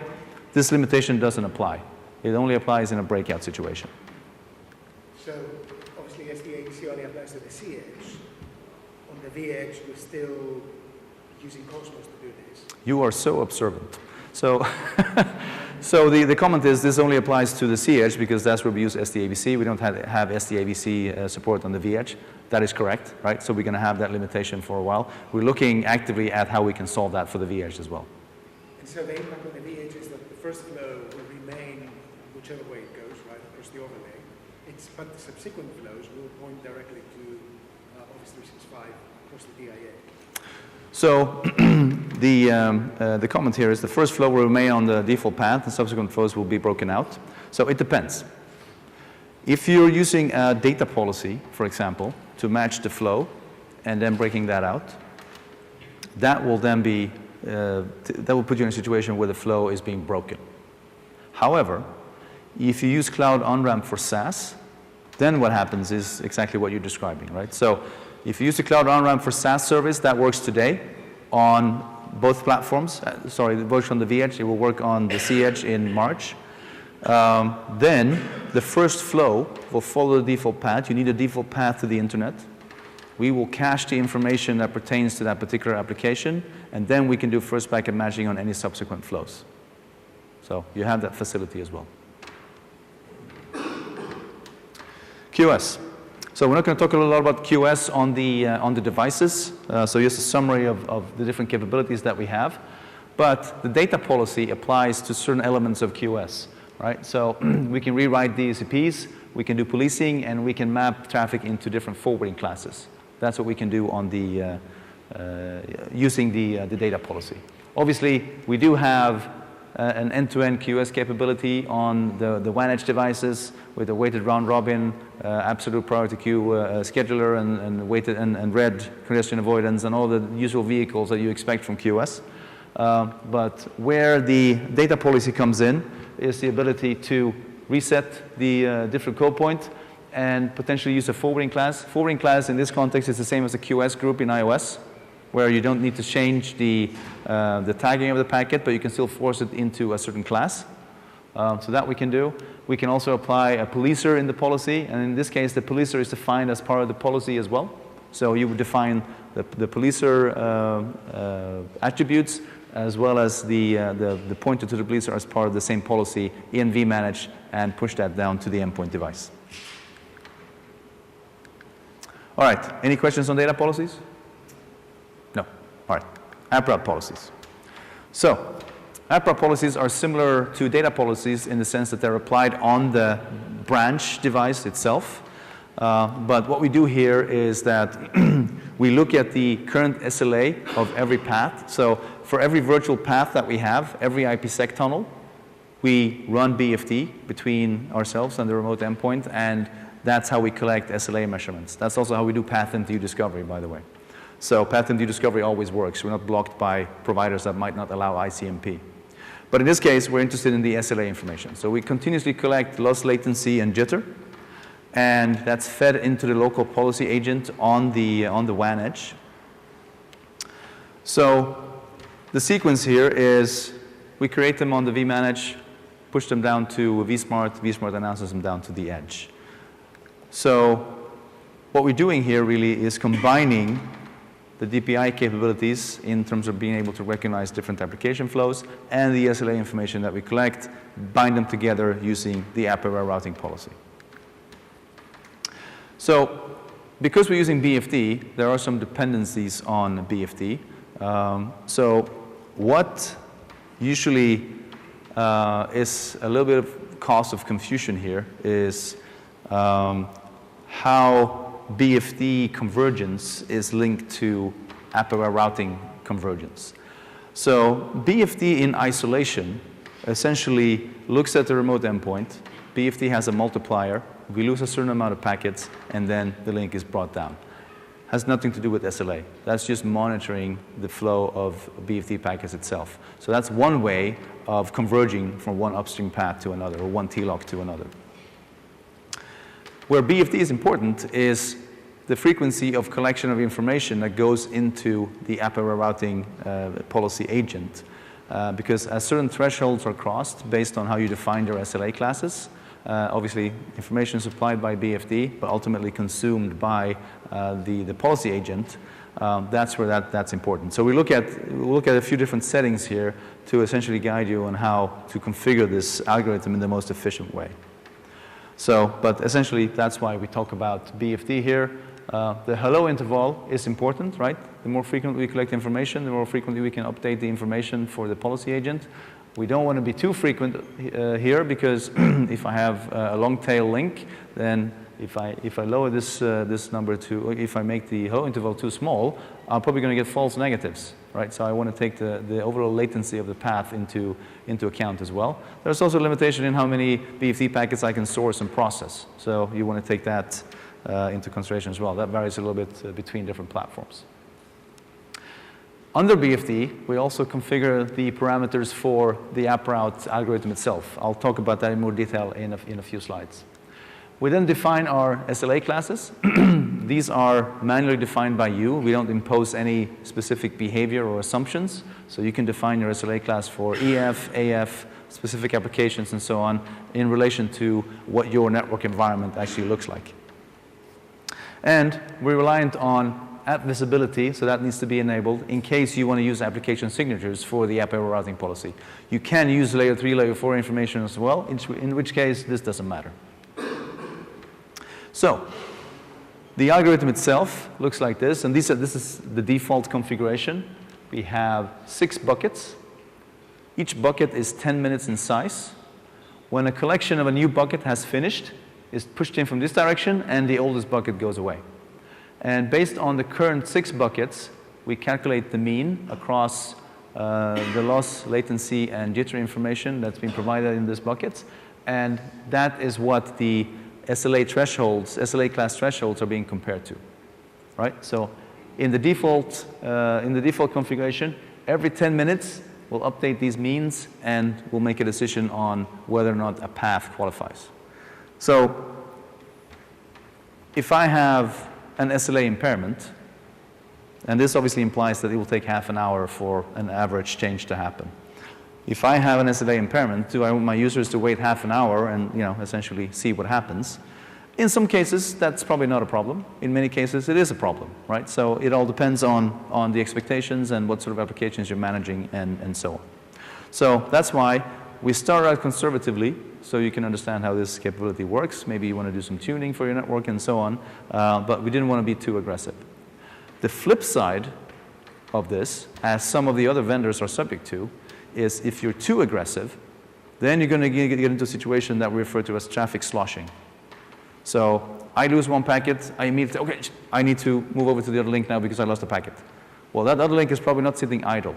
this limitation doesn't apply. It only applies in a breakout situation. So obviously SD-AVC only applies to the C edge. On the V edge, we're still using Cosmos to do this. You are so observant. So, so the comment is this only applies to the C edge because that's where we use SD-AVC. We don't have SD-AVC support on the V edge. That is correct, right? So we're going to have that limitation for a while. We're looking actively at how we can solve that for the V edge as well. And so the impact on the V edge is that the first flow will remain whichever way it goes, right, across the overlay. But the subsequent flows will point directly to Office 365 across the DIA. So the comment here is the first flow will remain on the default path, and subsequent flows will be broken out. So it depends. If you're using a data policy, for example, to match the flow and then breaking that out, that will then be, that will put you in a situation where the flow is being broken. However, if you use cloud on-ramp for SaaS, then what happens is exactly what you're describing, right? So if you use the cloud on-ramp for SaaS service, that works today on both platforms. Sorry, it works on the V edge. It will work on the C edge in March. Then the first flow will follow the default path. You need a default path to the internet. We will cache the information that pertains to that particular application, and then we can do first packet matching on any subsequent flows. So you have that facility as well. QS. So we're not going to talk a lot about QS on the devices. So just a summary of the different capabilities that we have. But the data policy applies to certain elements of QS, right? So we can rewrite DHCPs, we can do policing, and we can map traffic into different forwarding classes. That's what we can do on the using the data policy. Obviously, we do have an end-to-end QS capability on the WAN edge devices with a weighted round-robin, absolute priority queue scheduler, and weighted and red congestion avoidance, and all the usual vehicles that you expect from QS. But where the data policy comes in is the ability to reset the different code point and potentially use a forwarding class. Forwarding class in this context is the same as a QS group in iOS, where you don't need to change the tagging of the packet, but you can still force it into a certain class. So that we can do. We can also apply a policer in the policy, and in this case, the policer is defined as part of the policy as well. So you would define the policer attributes as well as the pointer to the policer as part of the same policy in vmanage and push that down to the endpoint device. All right, any questions on data policies? No. All right, app route policies. So app route policies are similar to data policies in the sense that they're applied on the branch device itself. But what we do here is that we look at the current SLA of every path. So for every virtual path that we have, every IPsec tunnel, we run BFD between ourselves and the remote endpoint, and that's how we collect SLA measurements. That's also how we do path MTU discovery, by the way. So path MTU discovery always works. We're not blocked by providers that might not allow ICMP. But in this case, we're interested in the SLA information. So we continuously collect loss latency and jitter, and that's fed into the local policy agent on the WAN edge. So the sequence here is we create them on the vmanage, push them down to vSmart, vSmart announces them down to the edge. So what we're doing here really is combining the DPI capabilities in terms of being able to recognize different application flows and the SLA information that we collect, bind them together using the app-aware routing policy. So because we're using BFD, there are some dependencies on BFD. So what usually is a little bit of cause of confusion here is how BFD convergence is linked to app-aware routing convergence. So BFD in isolation essentially looks at the remote endpoint. BFD has a multiplier. We lose a certain amount of packets, and then the link is brought down. Has nothing to do with SLA. That's just monitoring the flow of BFD packets itself. So that's one way of converging from one upstream path to another, or one TLOC to another. Where BFD is important is the frequency of collection of information that goes into the app-aware routing policy agent. Because as certain thresholds are crossed based on how you define your SLA classes, obviously information supplied by BFD, but ultimately consumed by the policy agent, that's where that's important. So we'll look at a few different settings here to essentially guide you on how to configure this algorithm in the most efficient way. So, but essentially, that's why we talk about BFD here. The hello interval is important, right? The more frequently we collect information, the more frequently we can update the information for the policy agent. We don't want to be too frequent here because if I have a long tail link, then if I lower this number to, if I make the hello interval too small, I'm probably going to get false negatives, right? So I want to take the overall latency of the path into account as well. There's also a limitation in how many BFD packets I can source and process. So you want to take that into consideration as well. That varies a little bit between different platforms. Under BFD, we also configure the parameters for the app route algorithm itself. I'll talk about that in more detail in a few slides. We then define our SLA classes. These are manually defined by you. We don't impose any specific behavior or assumptions. So you can define your SLA class for EF, AF, specific applications, and so on in relation to what your network environment actually looks like. And we're reliant on app visibility, so that needs to be enabled in case you want to use application signatures for the app-aware routing policy. You can use layer 3, layer 4 information as well, in which case this doesn't matter. So The algorithm itself looks like this, and this is the default configuration. We have 6 buckets. Each bucket is 10 minutes in size. When a collection of a new bucket has finished, it's pushed in from this direction, and the oldest bucket goes away. And based on the current 6 buckets, we calculate the mean across the loss, latency, and jitter information that's been provided in these buckets. And that is what the SLA thresholds, SLA class thresholds are being compared to, right? So in the default configuration, every 10 minutes, we'll update these means and we'll make a decision on whether or not a path qualifies. So if I have an SLA impairment, and this obviously implies that it will take half an hour for an average change to happen. If I have an SLA impairment, do I want my users to wait half an hour and essentially see what happens? In some cases, that's probably not a problem. In many cases, it is a problem, right? So it all depends on the expectations and what sort of applications you're managing and so on. So that's why we start out conservatively so you can understand how this capability works. Maybe you want to do some tuning for your network and so on, but we didn't want to be too aggressive. The flip side of this, as some of the other vendors are subject to, is if you're too aggressive, then you're going to get into a situation that we refer to as traffic sloshing. So I lose one packet, I immediately, okay, I need to move over to the other link now because I lost a packet. Well, that other link is probably not sitting idle.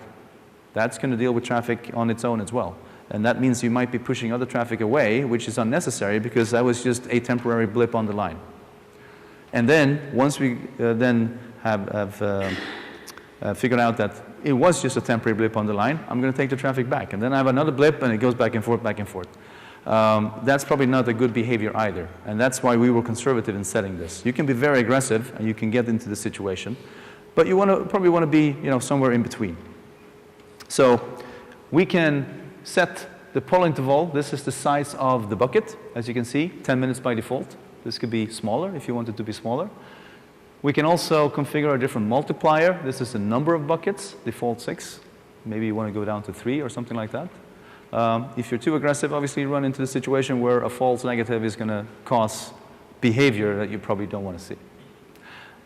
That's going to deal with traffic on its own as well. And that means you might be pushing other traffic away, which is unnecessary because that was just a temporary blip on the line. And then, once we then have figured out that it was just a temporary blip on the line, I'm going to take the traffic back. And then I have another blip, and it goes back and forth, back and forth. That's probably not a good behavior either. And that's why we were conservative in setting this. You can be very aggressive, and you can get into the situation. But you probably want to be somewhere in between. So we can set the poll interval. This is the size of the bucket, as you can see, 10 minutes by default. This could be smaller if you want it to be smaller. We can also configure a different multiplier. This is the number of buckets, default 6. Maybe you want to go down to 3 or something like that. If you're too aggressive, obviously you run into the situation where a false negative is going to cause behavior that you probably don't want to see.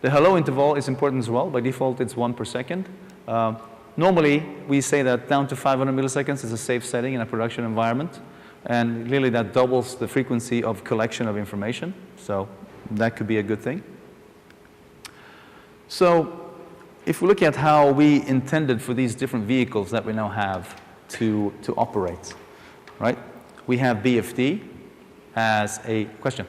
The hello interval is important as well. By default, it's 1 per second. Normally, we say that down to 500 milliseconds is a safe setting in a production environment. And really, that doubles the frequency of collection of information. So that could be a good thing. So if we look at how we intended for these different vehicles that we now have to operate, right? We have BFD as a question.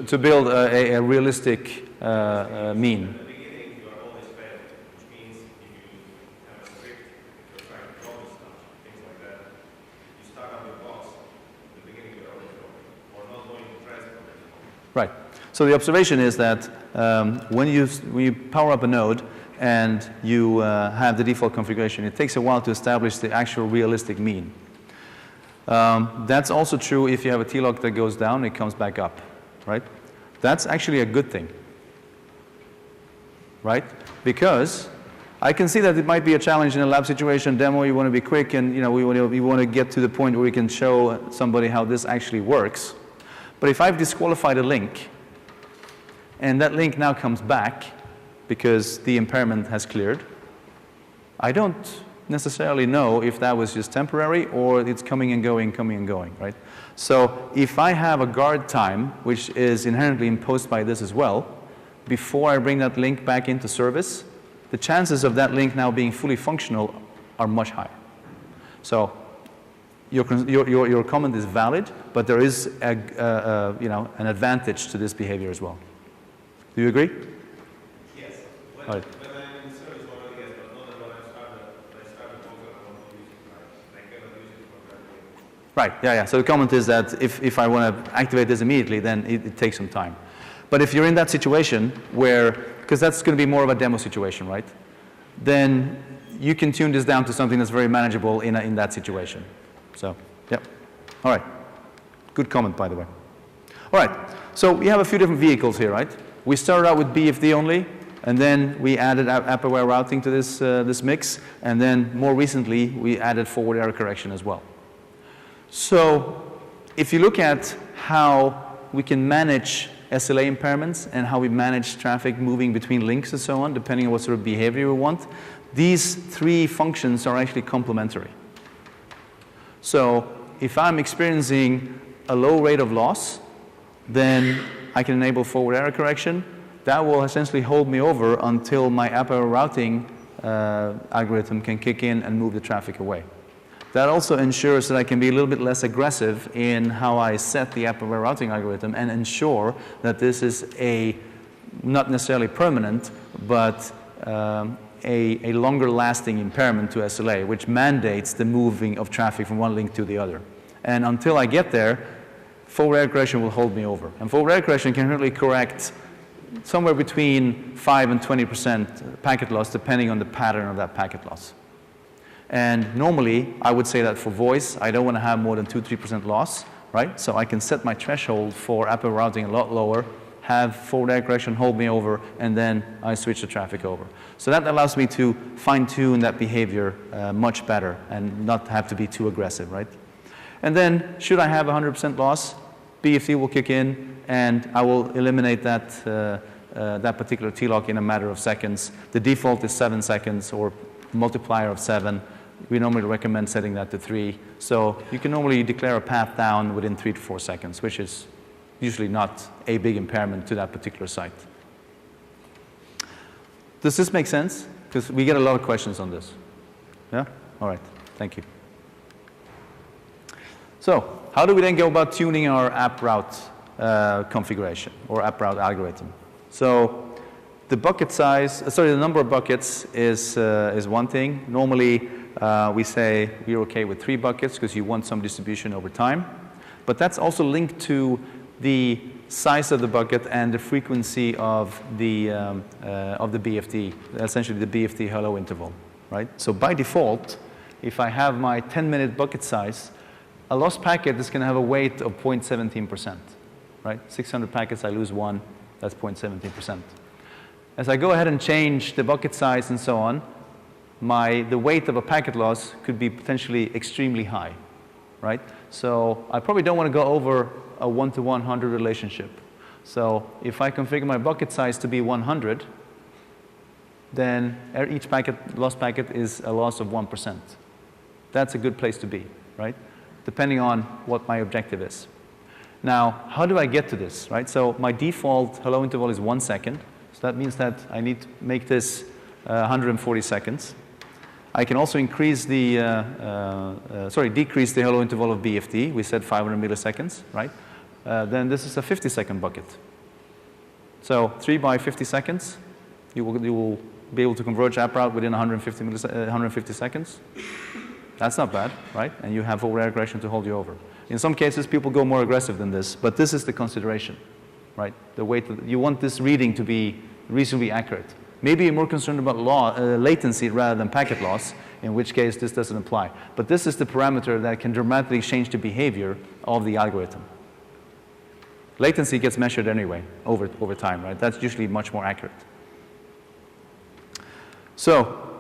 To build a realistic mean. Right. So the observation is that when you power up a node and you have the default configuration, it takes a while to establish the actual realistic mean. That's also true if you have a T-log that goes down, it comes back up. Right? That's actually a good thing, right? Because I can see that it might be a challenge in a lab situation demo. You want to be quick, and we want to get to the point where we can show somebody how this actually works. But if I've disqualified a link, and that link now comes back because the impairment has cleared, I don't necessarily know if that was just temporary or it's coming and going, right? So if I have a guard time, which is inherently imposed by this as well, before I bring that link back into service, the chances of that link now being fully functional are much higher. So your comment is valid, but there is an advantage to this behavior as well. Do you agree? Yes. All right. Right, yeah. So the comment is that if I want to activate this immediately, then it takes some time. But if you're in that situation where, because that's going to be more of a demo situation, right? then you can tune this down to something that's very manageable in that situation. So, yep. All right. Good comment, by the way. All right. So we have a few different vehicles here, right? We started out with BFD only, and then we added app-aware routing to this mix, and then more recently, we added forward error correction as well. So if you look at how we can manage SLA impairments and how we manage traffic moving between links and so on, depending on what sort of behavior we want, these three functions are actually complementary. So if I'm experiencing a low rate of loss, then I can enable forward error correction. That will essentially hold me over until my app-aware routing algorithm can kick in and move the traffic away. That also ensures that I can be a little bit less aggressive in how I set the app-aware routing algorithm and ensure that this is not necessarily permanent, but a longer lasting impairment to SLA, which mandates the moving of traffic from one link to the other. And until I get there, forward error correction will hold me over. And forward error correction can really correct somewhere between 5 and 20% packet loss, depending on the pattern of that packet loss. And normally, I would say that for voice, I don't want to have more than 2-3% loss, right? So I can set my threshold for app-aware routing a lot lower, have forward error correction hold me over, and then I switch the traffic over. So that allows me to fine-tune that behavior much better and not have to be too aggressive, right? And then, should I have 100% loss, BFD will kick in, and I will eliminate that particular T-lock in a matter of seconds. The default is 7 seconds, or multiplier of 7. We normally recommend setting that to 3. So you can normally declare a path down within 3 to 4 seconds, which is usually not a big impairment to that particular site. Does this make sense? Because we get a lot of questions on this. Yeah? All right. Thank you. So how do we then go about tuning our app route configuration or app route algorithm? So the bucket size, the number of buckets is one thing. Normally, we say we're okay with 3 buckets because you want some distribution over time. But that's also linked to the size of the bucket and the frequency of the BFD, essentially the BFD hello interval, right? So by default, if I have my 10-minute bucket size, a lost packet is going to have a weight of 0.17%, right? 600 packets, I lose 1, that's 0.17%. As I go ahead and change the bucket size and so on, the weight of a packet loss could be potentially extremely high, right? So I probably don't want to go over a 1-to-100 relationship. So if I configure my bucket size to be 100, then each lost packet is a loss of 1%. That's a good place to be, right? Depending on what my objective is. Now, how do I get to this, right? So my default hello interval is 1 second. So that means that I need to make this 140 seconds. I can also increase the, decrease the hello interval of BFD. We said 500 milliseconds, right? Then this is a 50-second bucket. So 3 by 50 seconds, you will be able to converge app route within 150 seconds. That's not bad, right? And you have forward error correction to hold you over. In some cases, people go more aggressive than this, but this is the consideration, right? The way you want this reading to be reasonably accurate. Maybe you're more concerned about latency rather than packet loss, in which case this doesn't apply. But this is the parameter that can dramatically change the behavior of the algorithm. Latency gets measured anyway over time, right? That's usually much more accurate. So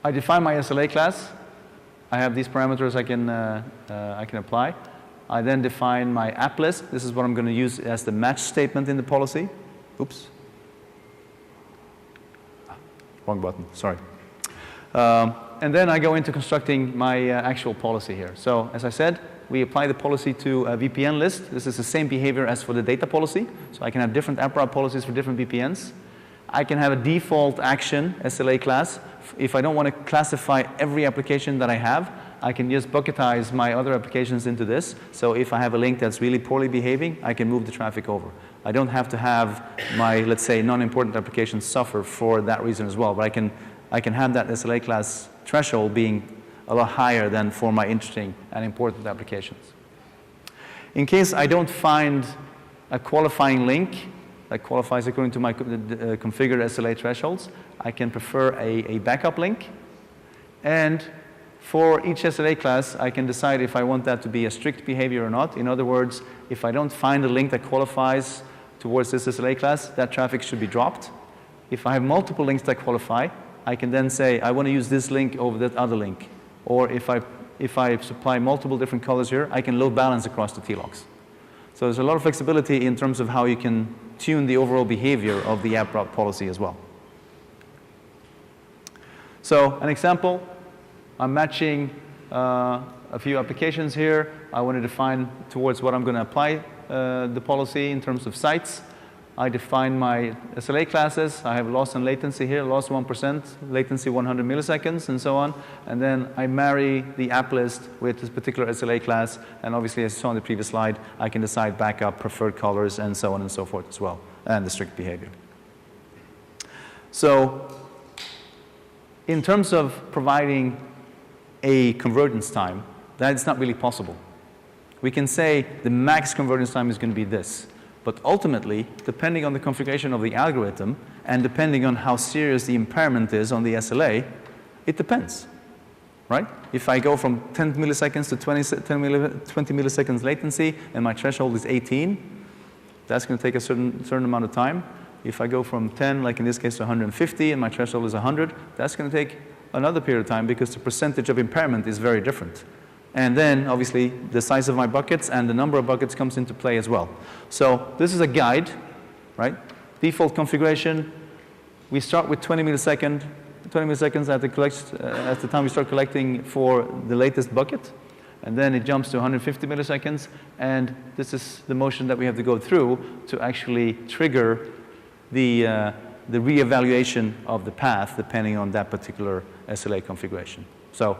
I define my SLA class. I have these parameters I can apply. I then define my app list. This is what I'm going to use as the match statement in the policy. Oops. Wrong button, sorry. And then I go into constructing my actual policy here. So as I said, we apply the policy to a VPN list. This is the same behavior as for the data policy. So I can have different app route policies for different VPNs. I can have a default action SLA class. If I don't want to classify every application that I have, I can just bucketize my other applications into this. So if I have a link that's really poorly behaving, I can move the traffic over. I don't have to have my, let's say, non-important applications suffer for that reason as well. But I can have that SLA class threshold being a lot higher than for my interesting and important applications. In case I don't find a qualifying link that qualifies according to my configured SLA thresholds, I can prefer a backup link. And for each SLA class, I can decide if I want that to be a strict behavior or not. In other words, if I don't find a link that qualifies towards this SLA class, that traffic should be dropped. If I have multiple links that qualify, I can then say, I want to use this link over that other link. Or if I supply multiple different colors here, I can load balance across the TLOCs. So there's a lot of flexibility in terms of how you can tune the overall behavior of the app route policy as well. So an example, I'm matching a few applications here. I want to define towards what I'm going to apply the policy in terms of sites. I define my SLA classes. I have loss and latency here, loss 1%, latency 100 milliseconds, and so on. And then I marry the app list with this particular SLA class. And obviously, as you saw on the previous slide, I can decide backup, preferred colors, and so on and so forth as well, and the strict behavior. So in terms of providing a convergence time, that's not really possible. We can say the max convergence time is going to be this. But ultimately, depending on the configuration of the algorithm and depending on how serious the impairment is on the SLA, it depends, right? If I go from 10 milliseconds to 20 milliseconds latency and my threshold is 18, that's going to take a certain amount of time. If I go from 10, like in this case, to 150 and my threshold is 100, that's going to take another period of time because the percentage of impairment is very different. And then, obviously, the size of my buckets and the number of buckets comes into play as well. So this is a guide, right? Default configuration, we start with 20 milliseconds at the time we start collecting for the latest bucket. And then it jumps to 150 milliseconds. And this is the motion that we have to go through to actually trigger the reevaluation of the path depending on that particular SLA configuration. So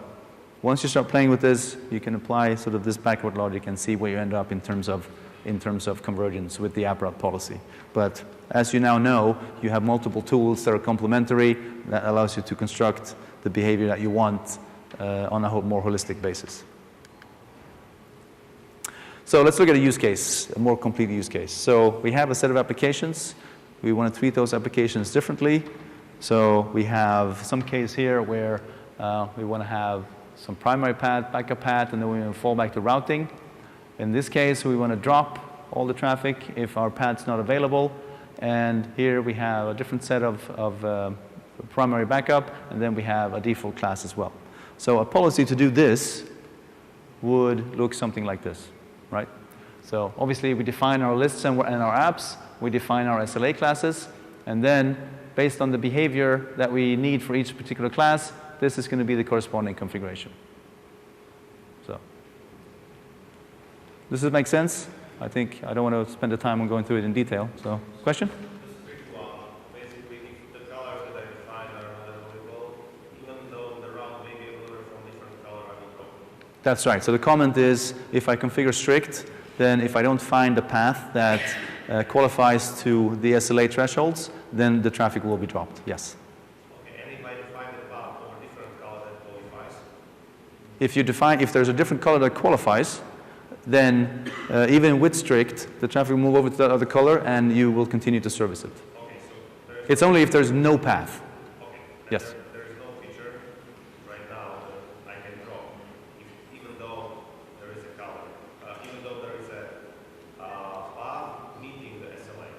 once you start playing with this, you can apply sort of this backward logic and see where you end up in terms of convergence with the app route policy. But as you now know, you have multiple tools that are complementary that allows you to construct the behavior that you want on a more holistic basis. So let's look at a use case, a more complete use case. So we have a set of applications. We want to treat those applications differently. So we have some case here where we want to have some primary path, backup path, and then we want to fall back to routing. In this case, we want to drop all the traffic if our path's not available. And here we have a different set of primary backup, and then we have a default class as well. So a policy to do this would look something like this, right? So obviously, we define our lists and our apps. We define our SLA classes. And then, based on the behavior that we need for each particular class, this is going to be the corresponding configuration. So, does this make sense? I think I don't want to spend the time on going through it in detail. So, question? Just a quick one. Basically, if the colors that I define are unavailable, even though the route may be available from different color, I will go. That's right. So the comment is, if I configure strict, then if I don't find a path that qualifies to the SLA thresholds, then the traffic will be dropped. Yes. If there's a different color that qualifies, then even with strict, the traffic will move over to that other color and you will continue to service it. Okay, so it's only if there's no path. Okay. Yes. There is no feature right now that I can draw, even though there is a color, even though there is a path meeting the SLA.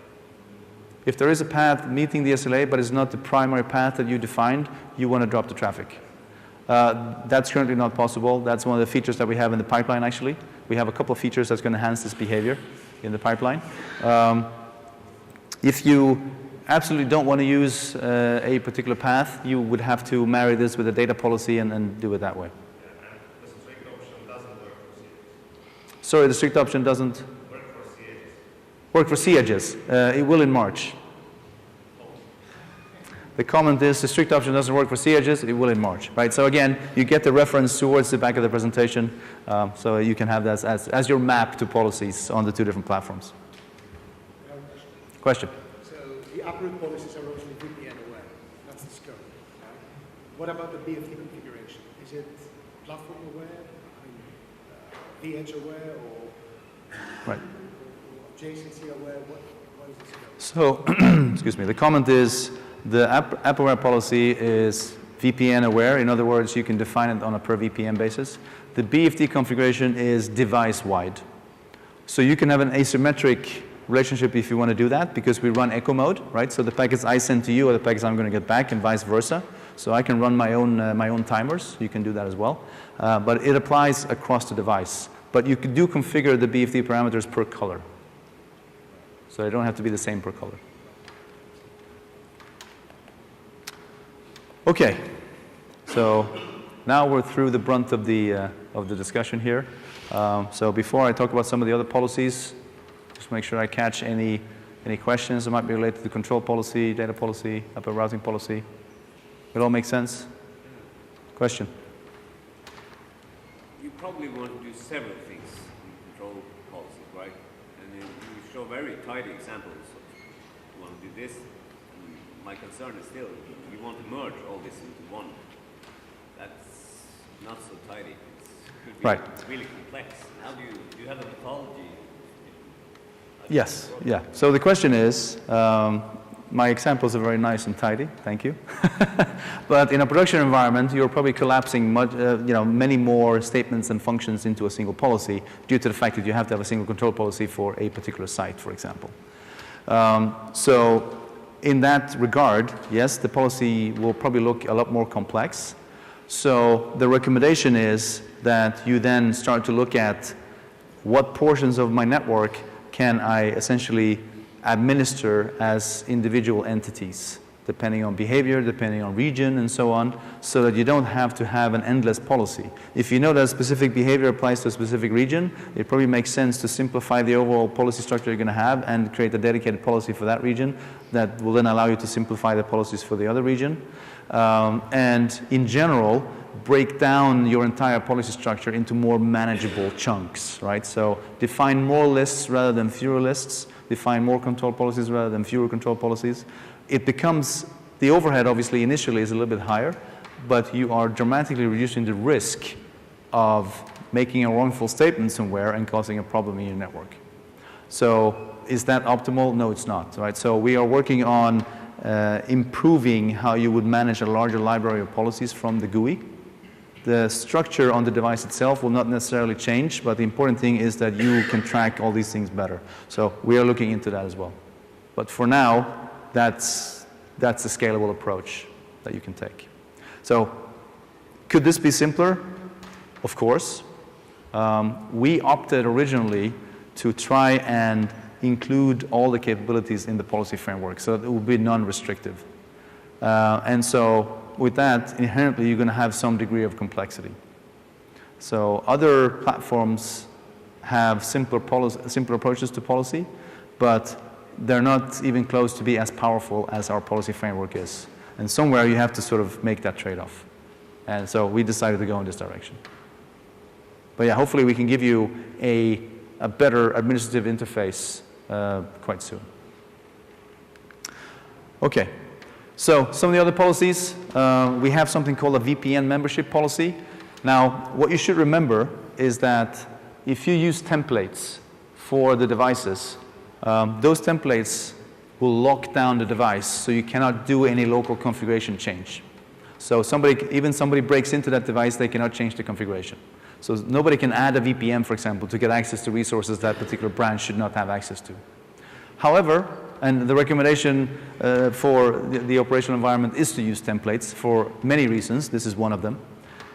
If there is a path meeting the SLA, but it's not the primary path that you defined, you want to drop the traffic. That's currently not possible. That's one of the features that we have in the pipeline, actually. We have a couple of features that's going to enhance this behavior in the pipeline. If you absolutely don't want to use a particular path, you would have to marry this with a data policy and do it that way. Yeah, and the strict option doesn't work for CEDGES. Sorry, the strict option doesn't Work for CEDGES. work for CEDGES. It will in March. The comment is the strict option doesn't work for CEDGES, it will in March, right? So again, you get the reference towards the back of the presentation, so you can have that as your map to policies on the two different platforms. Question? So the uproot policies are obviously VPN aware. That's the scope. Right? What about the BFD configuration? Is it platform aware, VH aware, or Right. adjacency aware? What So, excuse me, the comment is the app-aware policy is VPN aware. In other words, you can define it on a per VPN basis. The BFD configuration is device-wide. So you can have an asymmetric relationship if you want to do that, because we run echo mode, right? So the packets I send to you are the packets I'm going to get back, and vice versa. So I can run my own timers. You can do that as well. But it applies across the device. But you do configure the BFD parameters per color. So they don't have to be the same per color. OK. So now we're through the brunt of the discussion here. So before I talk about some of the other policies, just make sure I catch any questions that might be related to control policy, data policy, upper routing policy. It all makes sense? Question? You probably want to do several things in control policies, right? And you show very tidy examples. You want to do this. And my concern is still you want to merge all this into one. That's not so tidy. It could be right. really complex. How do you have a methodology? Yes, yeah. So the question is, my examples are very nice and tidy, thank you. But in a production environment, you're probably collapsing many more statements and functions into a single policy due to the fact that you have to have a single control policy for a particular site, for example. So in that regard, yes, the policy will probably look a lot more complex. So the recommendation is that you then start to look at what portions of my network can I essentially administer as individual entities, depending on behavior, depending on region, and so on, so that you don't have to have an endless policy. If you know that a specific behavior applies to a specific region, it probably makes sense to simplify the overall policy structure you're going to have and create a dedicated policy for that region that will then allow you to simplify the policies for the other region. And in general, break down your entire policy structure into more manageable chunks, right? So define more lists rather than fewer lists, define more control policies rather than fewer control policies. It becomes, the overhead obviously initially is a little bit higher, but you are dramatically reducing the risk of making a wrongful statement somewhere and causing a problem in your network. So is that optimal? No, it's not, right? So we are working on improving how you would manage a larger library of policies from the GUI. The structure on the device itself will not necessarily change, but the important thing is that you can track all these things better. So we are looking into that as well. But for now, that's a scalable approach that you can take. So could this be simpler? Of course. We opted originally to try and include all the capabilities in the policy framework so that it would be non-restrictive. And so with that, inherently, you're going to have some degree of complexity. So other platforms have simpler approaches to policy, but they're not even close to be as powerful as our policy framework is. And somewhere you have to sort of make that trade-off. And so we decided to go in this direction. But yeah, hopefully we can give you a better administrative interface quite soon. Okay. So some of the other policies, we have something called a VPN membership policy. Now, what you should remember is that if you use templates for the devices, those templates will lock down the device, so you cannot do any local configuration change. So even somebody breaks into that device, they cannot change the configuration. So nobody can add a VPN, for example, to get access to resources that particular branch should not have access to. However, and the recommendation for the operational environment is to use templates for many reasons. This is one of them.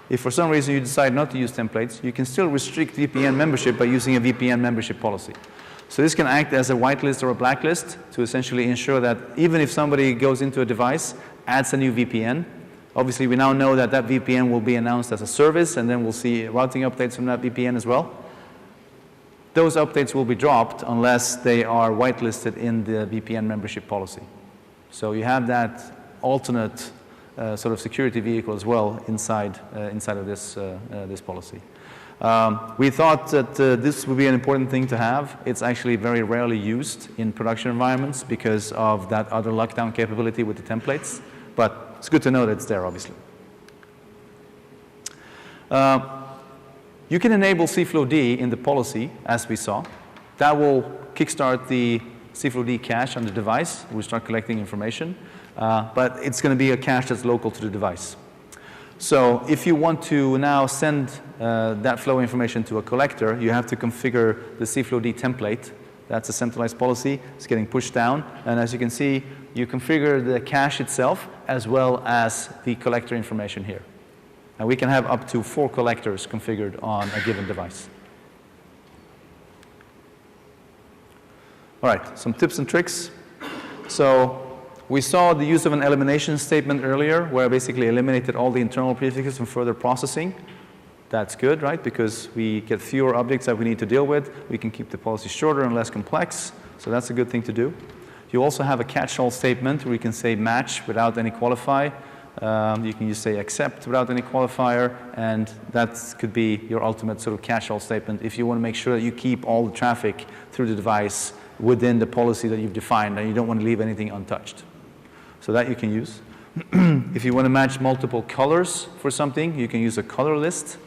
If for some reason you decide not to use templates, you can still restrict VPN membership by using a VPN membership policy. So this can act as a whitelist or a blacklist to essentially ensure that even if somebody goes into a device, adds a new VPN, obviously we now know that that VPN will be announced as a service, and then we'll see routing updates from that VPN as well. Those updates will be dropped unless they are whitelisted in the VPN membership policy. So you have that alternate sort of security vehicle as well inside of this policy. We thought that this would be an important thing to have. It's actually very rarely used in production environments because of that other lockdown capability with the templates. But it's good to know that it's there, obviously. You can enable CFLOD in the policy, as we saw. That will kickstart the C-flow-D cache on the device. We start collecting information, but it's going to be a cache that's local to the device. So if you want to now send that flow information to a collector, you have to configure the C-flow-D template. That's a centralized policy. It's getting pushed down. And as you can see, you configure the cache itself as well as the collector information here. And we can have up to 4 collectors configured on a given device. All right, some tips and tricks. So we saw the use of an elimination statement earlier, where I basically eliminated all the internal prefixes from further processing. That's good, right? Because we get fewer objects that we need to deal with. We can keep the policy shorter and less complex. So that's a good thing to do. You also have a catch-all statement where you can say match without any qualify. You can just say accept without any qualifier, and that could be your ultimate sort of catch-all statement if you want to make sure that you keep all the traffic through the device within the policy that you've defined, and you don't want to leave anything untouched. So that you can use. If you want to match multiple colors for something, you can use a color list.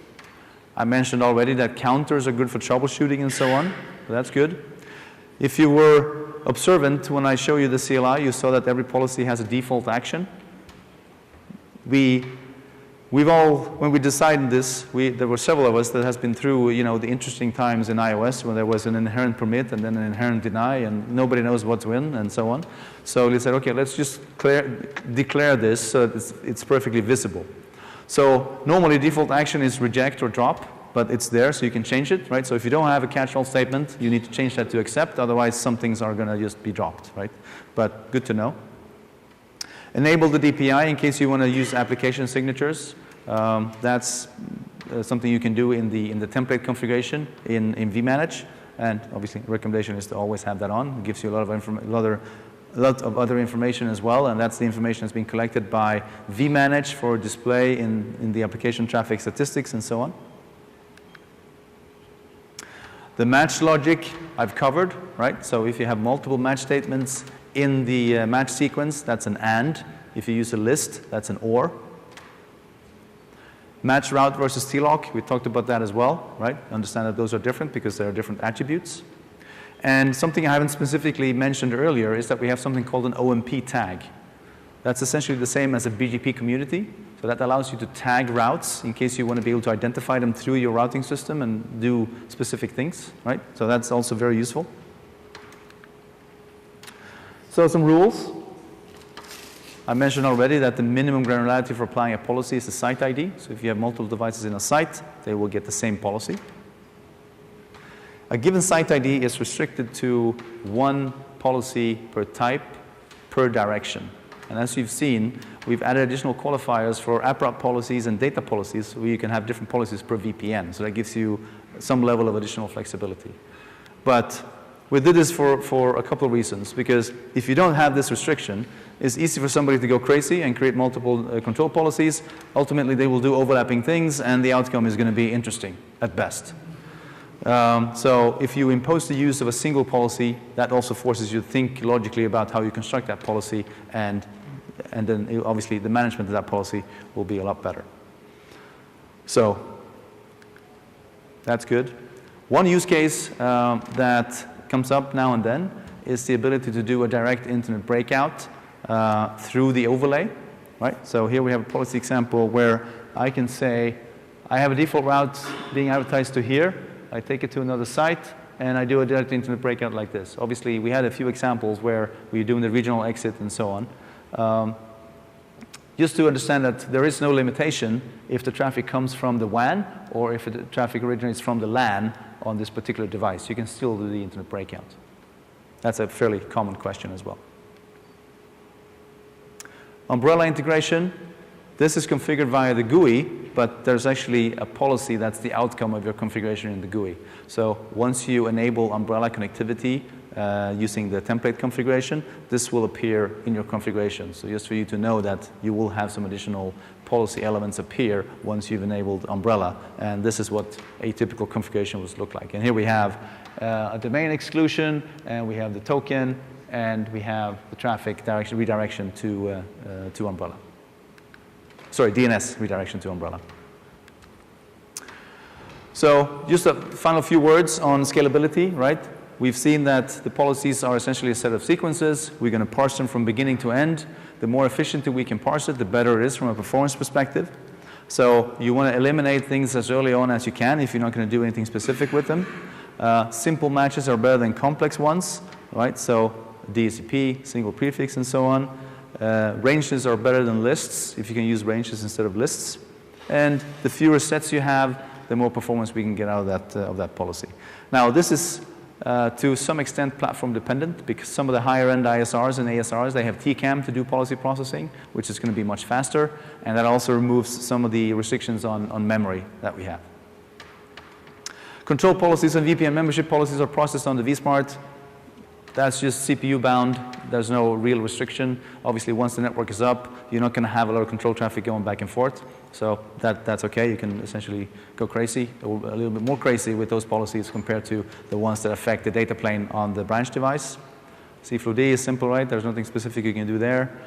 I mentioned already that counters are good for troubleshooting and so on. So that's good. If you were observant when I show you the CLI, you saw that every policy has a default action. When we decided this, there were several of us that has been through, the interesting times in iOS when there was an inherent permit and then an inherent deny, and nobody knows what's when and so on. So we said, okay, let's just declare this so that it's perfectly visible. So normally default action is reject or drop, but it's there so you can change it, right? So if you don't have a catch-all statement, you need to change that to accept, otherwise some things are going to just be dropped, right? But good to know. Enable the DPI in case you want to use application signatures. That's something you can do in the template configuration in vManage, and obviously recommendation is to always have that on. It gives you a lot of other information as well, and that's the information that's being collected by vManage for display in the application traffic statistics and so on. The match logic I've covered, right? So if you have multiple match statements in the match sequence, that's an AND. If you use a list, that's an OR. Match route versus TLOC, we talked about that as well, right? Understand that those are different because there are different attributes. And something I haven't specifically mentioned earlier is that we have something called an OMP tag. That's essentially the same as a BGP community. So that allows you to tag routes in case you want to be able to identify them through your routing system and do specific things, right? So that's also very useful. So some rules. I mentioned already that the minimum granularity for applying a policy is the site ID. So if you have multiple devices in a site, they will get the same policy. A given site ID is restricted to 1 policy per type per direction. And as you've seen, we've added additional qualifiers for app route policies and data policies where you can have different policies per VPN. So that gives you some level of additional flexibility. But we did this for a couple of reasons, because if you don't have this restriction, it's easy for somebody to go crazy and create multiple control policies. Ultimately, they will do overlapping things, and the outcome is going to be interesting at best. So if you impose the use of a single policy, that also forces you to think logically about how you construct that policy, and then obviously the management of that policy will be a lot better. So that's good. One use case that comes up now and then is the ability to do a direct internet breakout through the overlay, right? So here we have a policy example where I can say, I have a default route being advertised to here. I take it to another site, and I do a direct internet breakout like this. Obviously, we had a few examples where we're doing the regional exit and so on. Just to understand that there is no limitation if the traffic comes from the WAN or if the traffic originates from the LAN on this particular device. You can still do the internet breakout. That's a fairly common question as well. Umbrella integration. This is configured via the GUI, but there's actually a policy that's the outcome of your configuration in the GUI. So once you enable umbrella connectivity using the template configuration, this will appear in your configuration. So just for you to know that you will have some additional policy elements appear once you've enabled umbrella. And this is what a typical configuration would look like. And here we have a domain exclusion, and we have the token, and we have the traffic redirection to umbrella. Sorry, DNS redirection to umbrella. So just a final few words on scalability, right? we've seen that the policies are essentially a set of sequences. We're going to parse them from beginning to end. The more efficiently we can parse it, the better it is from a performance perspective. So you want to eliminate things as early on as you can if you're not going to do anything specific with them. Simple matches are better than complex ones, right? So DSCP, single prefix, and so on. Ranges are better than lists if you can use ranges instead of lists. And the fewer sets you have, the more performance we can get out of that policy. Now, this is to some extent platform dependent, because some of the higher end ISRs and ASRs, they have TCAM to do policy processing, which is going to be much faster, and that also removes some of the restrictions on memory that we have. Control policies and VPN membership policies are processed on the vSmart. That's just CPU bound. There's no real restriction. Obviously, once the network is up, you're not going to have a lot of control traffic going back and forth. So that's okay. You can essentially go crazy, or a little bit more crazy with those policies compared to the ones that affect the data plane on the branch device. CFLOD is simple, right? There's nothing specific you can do there.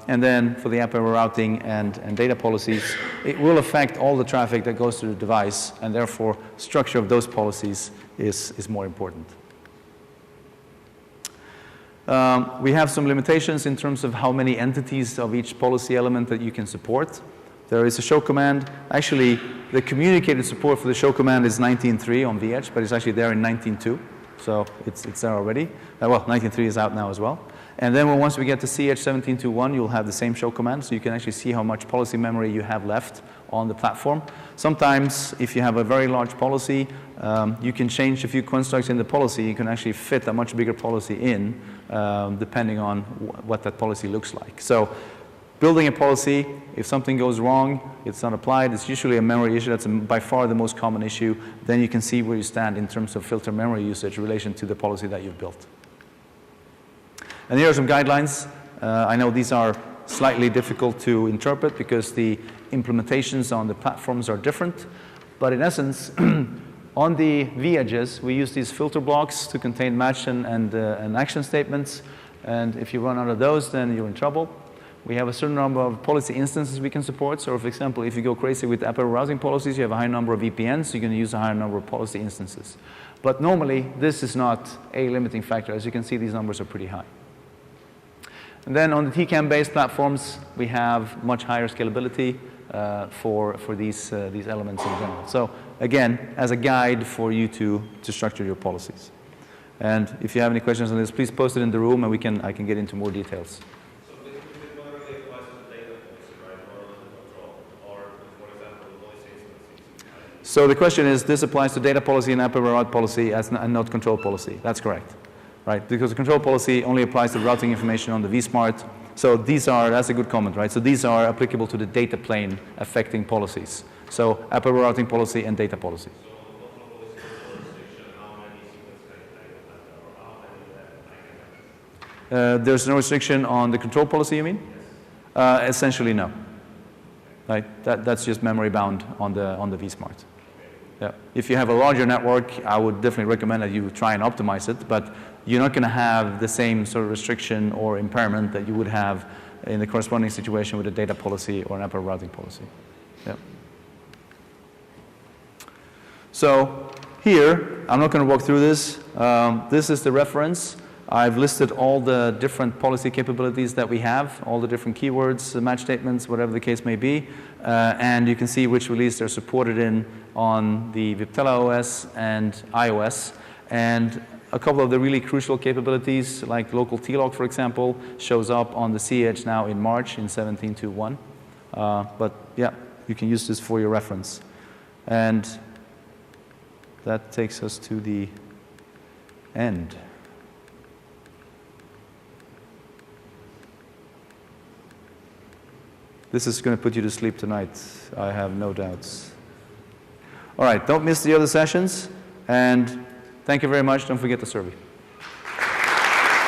And then for the app error routing and data policies, it will affect all the traffic that goes to the device, and therefore structure of those policies is more important. We have some limitations in terms of how many entities of each policy element that you can support. There is a show command. Actually, the communicated support for the show command is 19.3 on VH, but it's actually there in 19.2. So it's there already. Well, 19.3 is out now as well. And then once we get to CH 17.2.1, you'll have the same show command, so you can actually see how much policy memory you have left on the platform. Sometimes, if you have a very large policy, you can change a few constructs in the policy. You can actually fit a much bigger policy in, depending on what that policy looks like. So building a policy, if something goes wrong, it's not applied, it's usually a memory issue. That's by far the most common issue. Then you can see where you stand in terms of filter memory usage in relation to the policy that you've built. And here are some guidelines. I know these are slightly difficult to interpret because the implementations on the platforms are different. But in essence, on the V-edges, we use these filter blocks to contain match and action statements. And if you run out of those, then you're in trouble. We have a certain number of policy instances we can support. So, for example, if you go crazy with app error routing policies, you have a high number of VPNs, so you're going to use a higher number of policy instances. But normally, this is not a limiting factor. As you can see, these numbers are pretty high. And then on the TCAM-based platforms, we have much higher scalability for these elements in general. So again, as a guide for you to structure your policies. And if you have any questions on this, please post it in the room, and I can get into more details. So this whether they apply to the data policy, right, or the control, or for example, the policy instances. So the question is, this applies to data policy and app error route policy and not control policy. That's correct. Right, because the control policy only applies to routing information on the vSmart. So that's a good comment, right? So these are applicable to the data plane affecting policies. So app error routing policy and data policy. So control policy is a restriction, how many sequences I have, or how many I can have? There's no restriction on the control policy, you mean? Yes. Essentially, no. Right, that's just memory bound on the vSmart. Yeah. If you have a larger network, I would definitely recommend that you try and optimize it, but you're not going to have the same sort of restriction or impairment that you would have in the corresponding situation with a data policy or an app error routing policy. Yeah. So here, I'm not going to walk through this. This is the reference. I've listed all the different policy capabilities that we have, all the different keywords, match statements, whatever the case may be. And you can see which release they're supported in on the Viptela OS and iOS. And a couple of the really crucial capabilities, like local TLOG, for example, shows up on the CH now in March in 17.2.1. But yeah, you can use this for your reference. And that takes us to the end. This is going to put you to sleep tonight, I have no doubts. All right, don't miss the other sessions, and thank you very much. Don't forget the survey.